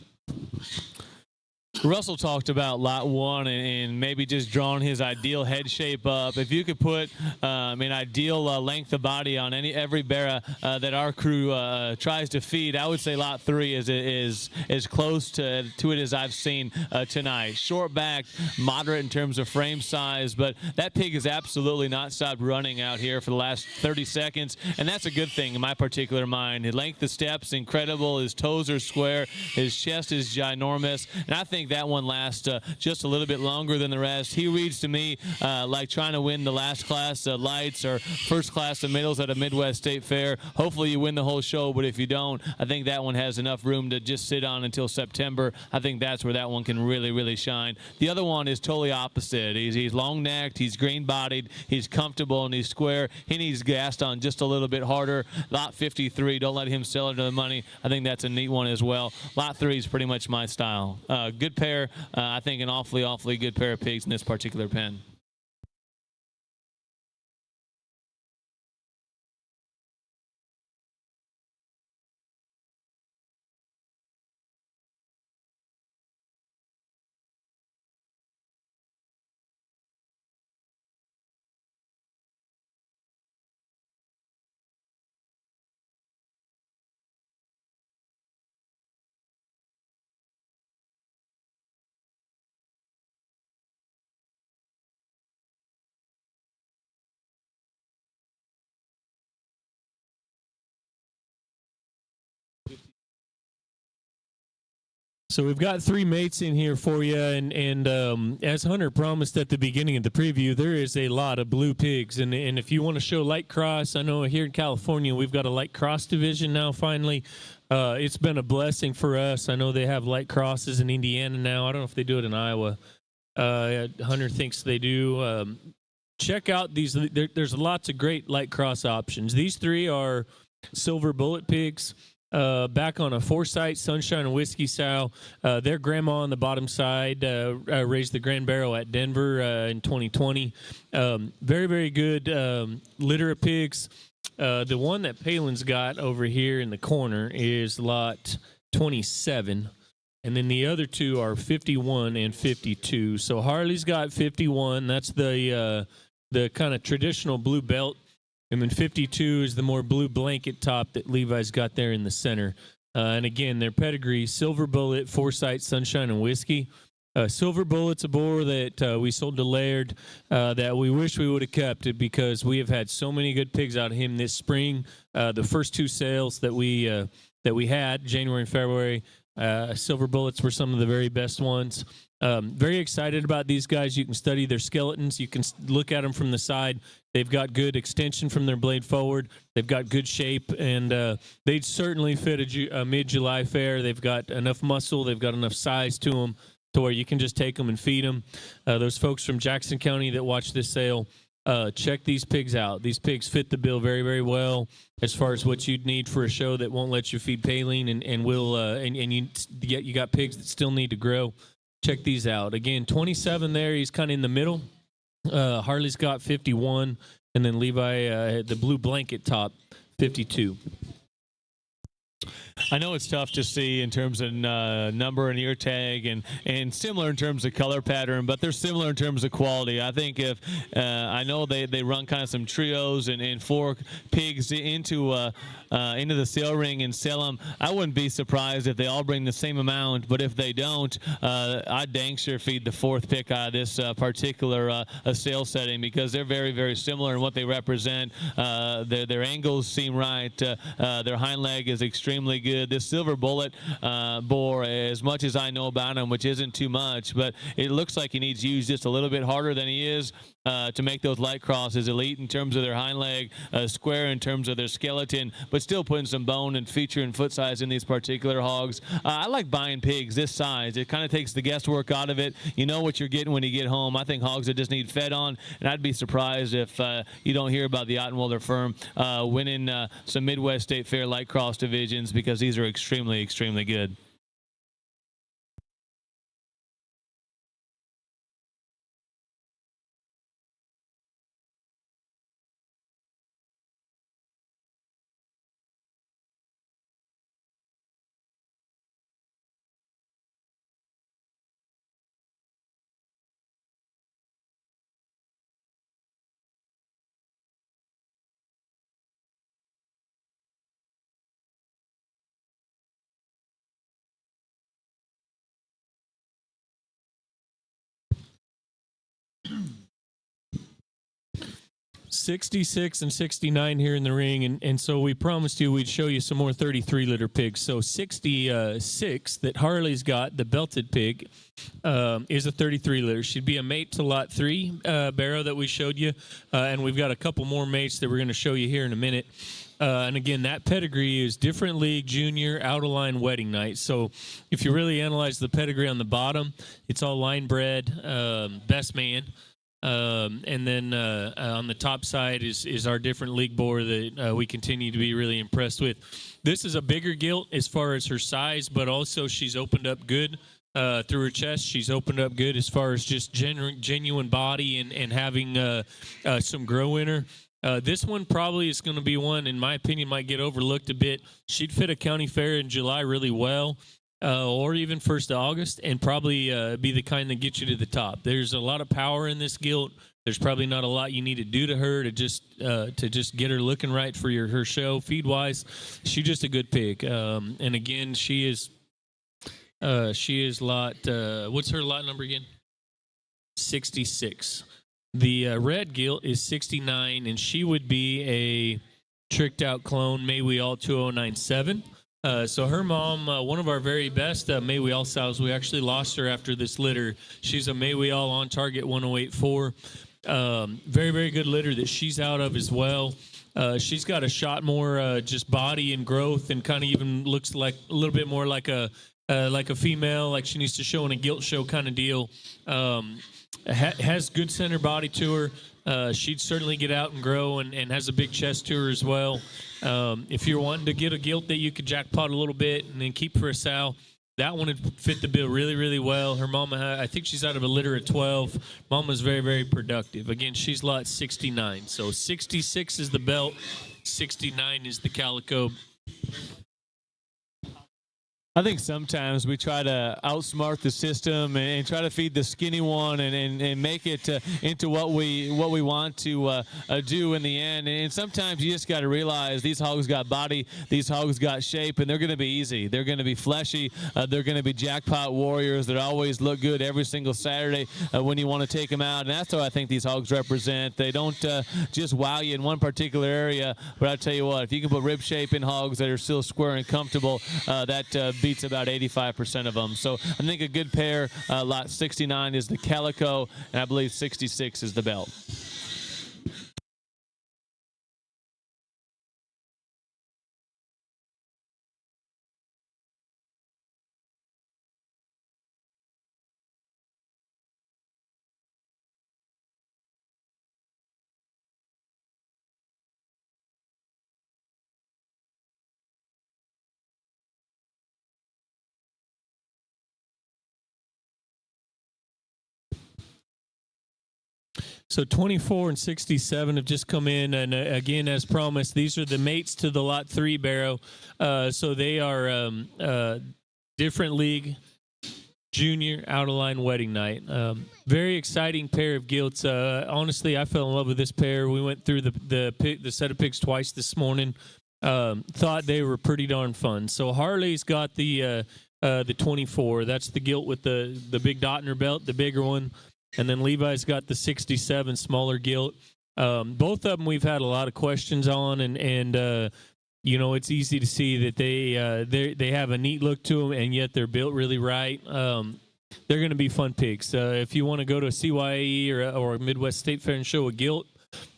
Russell talked about lot 1 and maybe just drawing his ideal head shape up. If you could put an ideal length of body on every barrow that our crew tries to feed, I would say lot 3 is as close to it as I've seen tonight. Short back, moderate in terms of frame size, but that pig has absolutely not stopped running out here for the last 30 seconds, and that's a good thing in my particular mind. His length of steps, incredible. His toes are square. His chest is ginormous, and I think that one lasts just a little bit longer than the rest. He reads to me like trying to win the last class lights or first class of middles at a Midwest State Fair. Hopefully you win the whole show, but if you don't, I think that one has enough room to just sit on until September. I think that's where that one can really, really shine. The other one is totally opposite. He's long-necked, he's green-bodied, he's comfortable, and he's square. He needs gassed on just a little bit harder. Lot 53, don't let him sell into the money. I think that's a neat one as well. Lot 3 is pretty much my style. Good pair. I think an awfully good pair of pigs in this particular pen. So we've got 3 mates in here for you, and as Hunter promised at the beginning of the preview, there is a lot of blue pigs, and if you want to show light cross, I know here in California we've got a light cross division now. Finally, it's been a blessing for us. I know they have light crosses in Indiana now. I don't know if they do it in Iowa. Hunter thinks they do. Check out these. There's lots of great light cross options. These 3 are silver bullet pigs. Back on a Foresight Sunshine and Whiskey sow. Their grandma on the bottom side raised the Grand Barrow at Denver in 2020. Very, very good litter of pigs. The one that Palin's got over here in the corner is lot 27. And then the other 2 are 51 and 52. So Harley's got 51. That's the kind of traditional blue belt. And then 52 is the more blue blanket top that Levi's got there in the center. And again, their pedigree, Silver Bullet, Foresight, Sunshine, and Whiskey. Silver Bullet's a boar that we sold to Laird that we wish we would have kept because we have had so many good pigs out of him this spring. The first 2 sales that we had, January and February, Silver Bullets were some of the very best ones. Very excited about these guys. You can study their skeletons. You can look at them from the side. They've got good extension from their blade forward. They've got good shape, and they'd certainly fit a mid-July fair. They've got enough muscle. They've got enough size to them to where you can just take them and feed them. Those folks from Jackson County that watch this sale, check these pigs out. These pigs fit the bill very, very well as far as what you'd need for a show that won't let you feed Paline and will and you got pigs that still need to grow. Check these out. Again, 27 there. He's kind of in the middle. Harley's got 51, and then Levi, the blue blanket top, 52. I know it's tough to see in terms of number and ear tag and similar in terms of color pattern, but they're similar in terms of quality. I think if I know they run kind of some trios and 4 pigs into the sale ring and sell them, I wouldn't be surprised if they all bring the same amount, but if they don't, I'd dang sure feed the 4th pick out of this particular sale setting because they're very, very similar in what they represent. Their angles seem right. Their hind leg is extremely good. This Silver Bullet boar, as much as I know about him, which isn't too much, but it looks like he needs used just a little bit harder than he is to make those light crosses. Elite in terms of their hind leg, square in terms of their skeleton, but still putting some bone and feature and foot size in these particular hogs. I like buying pigs this size. It kind of takes the guesswork out of it. You know what you're getting when you get home. I think hogs that just need fed on, and I'd be surprised if you don't hear about the Ottenwalter firm winning some Midwest State Fair light cross divisions because these are extremely, extremely good. '66 and '69 here in the ring, and so we promised you we'd show you some more 33 liter pigs. So '66 that Harley's got, the belted pig, is a 33 liter. She'd be a mate to lot 3 barrow that we showed you, and we've got a couple more mates that we're going to show you here in a minute. And again, that pedigree is different league, junior, out of line, wedding night. So if you really analyze the pedigree on the bottom, it's all Linebred, best man. And then on the top side is our different league boar that we continue to be really impressed with. This is a bigger gilt as far as her size, but also she's opened up good through her chest. She's opened up good as far as just genuine body and having some grow in her. This one probably is going to be one, in my opinion, might get overlooked a bit. She'd fit a county fair in July really well. Or even 1st of August, and probably be the kind that gets you to the top. There's a lot of power in this gilt. There's probably not a lot you need to do to her to just get her looking right for her show feed wise. She's just a good pig. And again, she is lot. What's her lot number again? 66. The red gilt is 69, and she would be a tricked out clone. May we all 2097. So her mom, one of our very best May We All sows, we actually lost her after this litter. She's a May We All on target 1084. Very, very good litter that she's out of as well. She's got a shot more just body and growth, and kind of even looks like a little bit more like a female, like she needs to show in a gilt show kind of deal. Has good center body to her. She'd certainly get out and grow, and has a big chest to her as well. If you're wanting to get a gilt that you could jackpot a little bit and then keep for a sow, that one would fit the bill really, really well. Her mama, I think she's out of a litter of 12. Mama's very, very productive. Again, she's lot 69. So 66 is the belt, 69 is the calico. I think sometimes we try to outsmart the system and try to feed the skinny one and make it into what we want to do in the end. And sometimes you just got to realize these hogs got body, these hogs got shape, and they're going to be easy. They're going to be fleshy. They're going to be jackpot warriors that always look good every single Saturday when you want to take them out. And that's what I think these hogs represent. They don't just wow you in one particular area, but I tell you what, if you can put rib shape in hogs that are still square and comfortable, that beats about 85% of them. So I think a good pair, lot 69 is the calico, and I believe 66 is the belt. So 24 and 67 have just come in, and again, as promised, these are the mates to the lot 3 barrow. So they are different league, junior, out of line wedding night. Very exciting pair of gilts. Honestly, I fell in love with this pair. We went through the set of pigs twice this morning. Thought they were pretty darn fun. So Harley's got the 24. That's the gilt with the big dot in her belt, the bigger one. And then Levi's got the 67 smaller gilt. Both of them we've had a lot of questions on, and you know, it's easy to see that they have a neat look to them, and yet they're built really right. They're going to be fun pigs. If you want to go to a CYAE or a Midwest State Fair and show a gilt,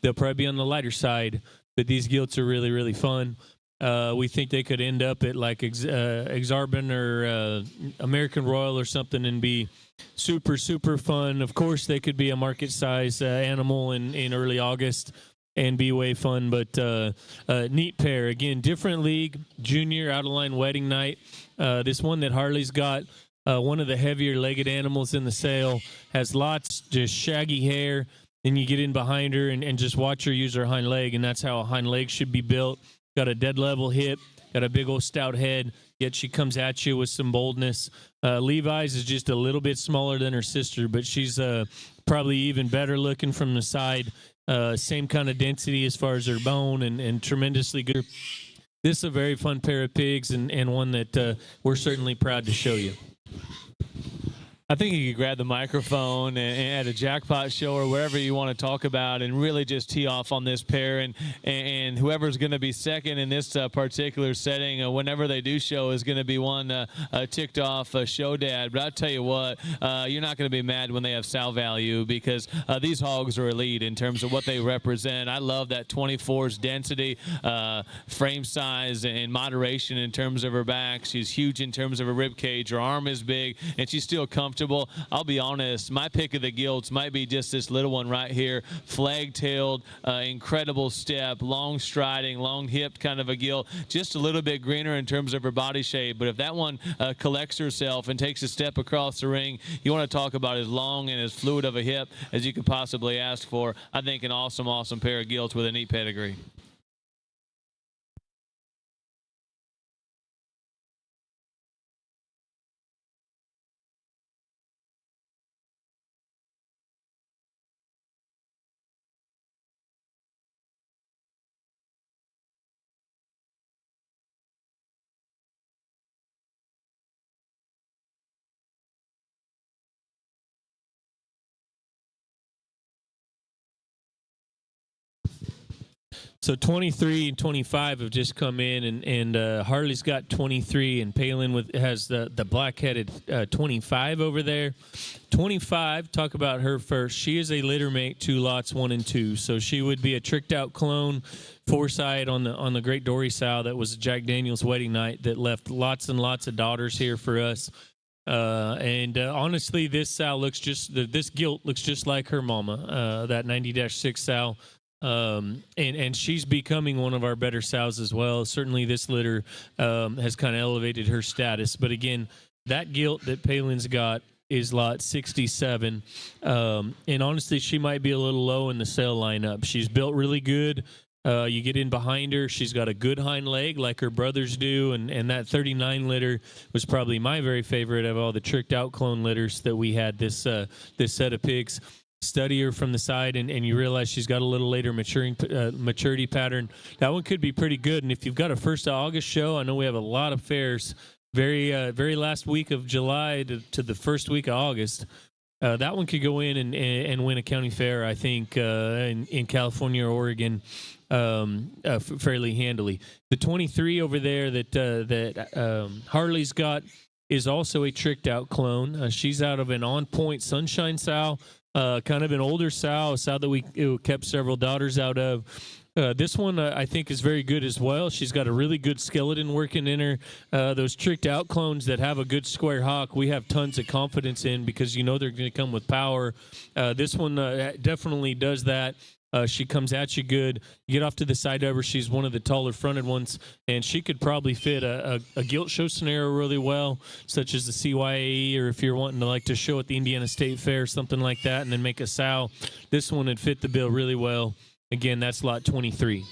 they'll probably be on the lighter side, but these gilts are really, really fun. We think they could end up at like Exarban or American Royal or something and be super, super fun. Of course, they could be a market size animal in early August and be way fun, but neat pair. Again, different league, junior, out of line wedding night. This one that Harley's got, one of the heavier legged animals in the sale, has lots just shaggy hair. Then you get in behind her and just watch her use her hind leg, and that's how a hind leg should be built. Got a dead level hip, got a big old stout head, yet she comes at you with some boldness. Levi's is just a little bit smaller than her sister, but she's probably even better looking from the side. Same kind of density as far as her bone, and tremendously good. This is a very fun pair of pigs, and one that we're certainly proud to show you. I think you could grab the microphone and at a Jackpot show or wherever you want to talk about and really just tee off on this pair. And whoever's going to be second in this particular setting, whenever they do show, is going to be one ticked off show dad. But I'll tell you what, you're not going to be mad when they have sow value, because these hogs are elite in terms of what they represent. I love that 24's density, frame size, and moderation in terms of her back. She's huge in terms of her rib cage. Her arm is big, and she's still comfortable. I'll be honest, my pick of the gilts might be just this little one right here, flag-tailed, incredible step, long striding, long hipped kind of a gilt, just a little bit greener in terms of her body shape. But if that one collects herself and takes a step across the ring, you want to talk about as long and as fluid of a hip as you could possibly ask for. I think an awesome, awesome pair of gilts with a neat pedigree. So 23 and 25 have just come in, and Harley's got 23, and Palin has the black-headed 25 over there. 25, talk about her first. She is a litter mate to lots 1 and 2, so she would be a tricked-out clone foresight on the Great Dory sow that was Jack Daniel's wedding night that left lots and lots of daughters here for us. Honestly, this sow looks this gilt looks just like her mama, that 90-6 sow. And she's becoming one of our better sows as well. Certainly this litter has kind of elevated her status. But again, that gilt that Palin's got is lot 67. And honestly, she might be a little low in the sale lineup. She's built really good. You get in behind her, she's got a good hind leg like her brothers do, and that 39 litter was probably my very favorite of all the tricked out clone litters that we had this set of pigs. Study her from the side, and you realize she's got a little later maturity pattern. That one could be pretty good. And if you've got a 1st of August show, I know we have a lot of fairs, very last week of July to the 1st week of August. That one could go in and win a county fair, I think, in California or Oregon, fairly handily. The 23 over there that Harley's got is also a tricked out clone. She's out of an On Point Sunshine sow. Kind of an older sow, a sow that we kept several daughters out of. This one, I think, is very good as well. She's got a really good skeleton working in her. Those tricked out clones that have a good square hock, we have tons of confidence in because you know they're going to come with power. This one definitely does that. She comes at you good. You get off to the side of her. She's one of the taller fronted ones, and she could probably fit a gilt show scenario really well, such as the CYAE, or if you're wanting to like to show at the Indiana State Fair, something like that, and then make a sow. This one would fit the bill really well. Again, that's lot 23.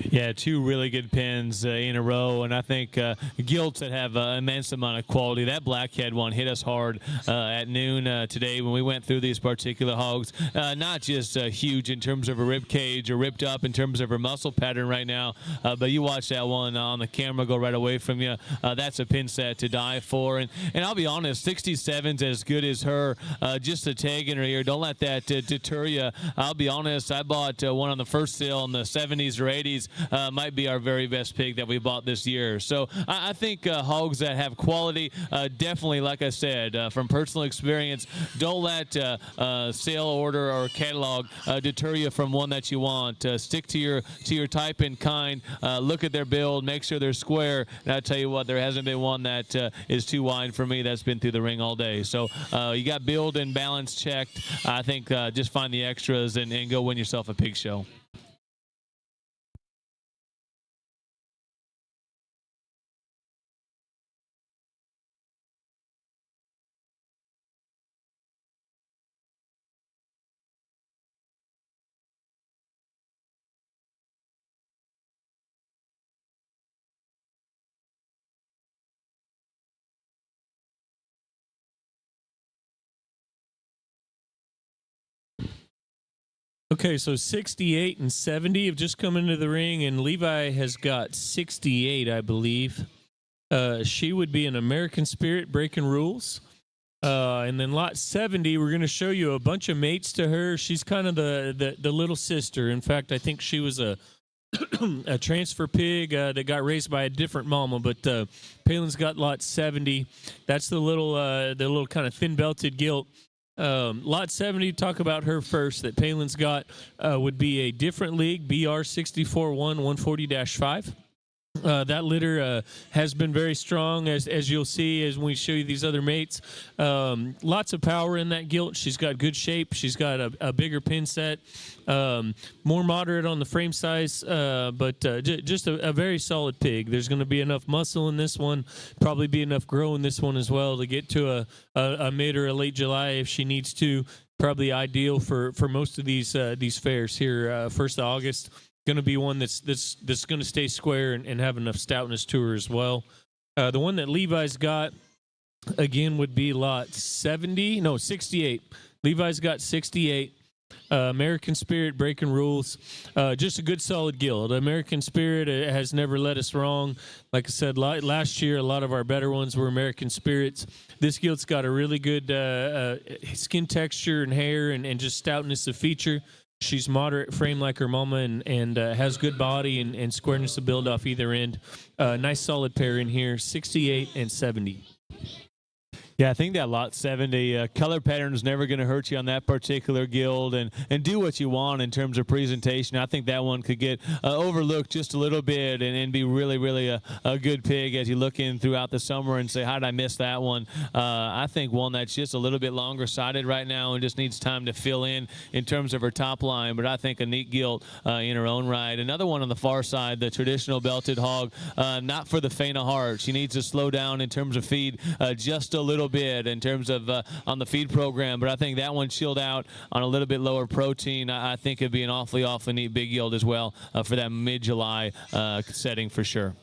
Yeah, 2 really good pins in a row, and I think gilts that have an immense amount of quality. That blackhead one hit us hard at noon today when we went through these particular hogs. Not just huge in terms of a rib cage or ripped up in terms of her muscle pattern right now, but you watch that one on the camera go right away from you. That's a pin set to die for. And I'll be honest, 67's as good as her. Just a tag in her ear. Don't let that deter you. I'll be honest, I bought one on the first sale in the 70s or 80s. Might be our very best pig that we bought this year. So I think hogs that have quality, definitely, like I said, from personal experience, don't let sale order or catalog deter you from one that you want. Stick to your type and kind. Look at their build, make sure they're square. And I tell you what, there hasn't been one that is too wide for me that's been through the ring all day. So you got build and balance checked. I think just find the extras and go win yourself a pig show. Okay, so 68 and 70 have just come into the ring, and Levi has got 68, I believe. She would be an American Spirit breaking rules. And then lot 70, we're going to show you a bunch of mates to her. She's kind of the little sister. In fact, I think she was a a transfer pig that got raised by a different mama, but Palin's got lot 70. That's the little kind of thin-belted gilt. Lot 70, talk about her first, that Palin's got, would be a different league, BR 64-1 140-5. That litter has been very strong, as you'll see as we show you these other mates. Lots of power in that gilt. She's got good shape. She's got a bigger pin set, more moderate on the frame size, but just a very solid pig. There's going to be enough muscle in this one, probably be enough grow in this one as well to get to a mid or a late July if she needs to. Probably ideal for most of these fairs here, 1st of August. Going to be one that's going to stay square and have enough stoutness to her as well. The one that Levi's got, again, would be lot 68. Levi's got 68. American Spirit breaking rules. Just a good solid gilt. American Spirit has never led us wrong. Like I said, last year, a lot of our better ones were American Spirits. This gilt's got a really good skin texture and hair and just stoutness of feature. She's moderate frame like her mama and has good body and squareness of build off either end. Nice solid pair in here, 68 and 70. Yeah, I think that lot 70 color pattern is never going to hurt you on that particular gilt, and do what you want in terms of presentation. I think that one could get overlooked just a little bit and be really, really a good pig as you look in throughout the summer and say, how did I miss that one? I think one that's just a little bit longer sided right now and just needs time to fill in terms of her top line, but I think a neat gilt in her own right. Another one on the far side, the traditional belted hog, not for the faint of heart. She needs to slow down in terms of feed just a little bit in terms of on the feed program, but I think that one chilled out on a little bit lower protein. I think it'd be an awfully neat big yield as well for that mid-July setting for sure.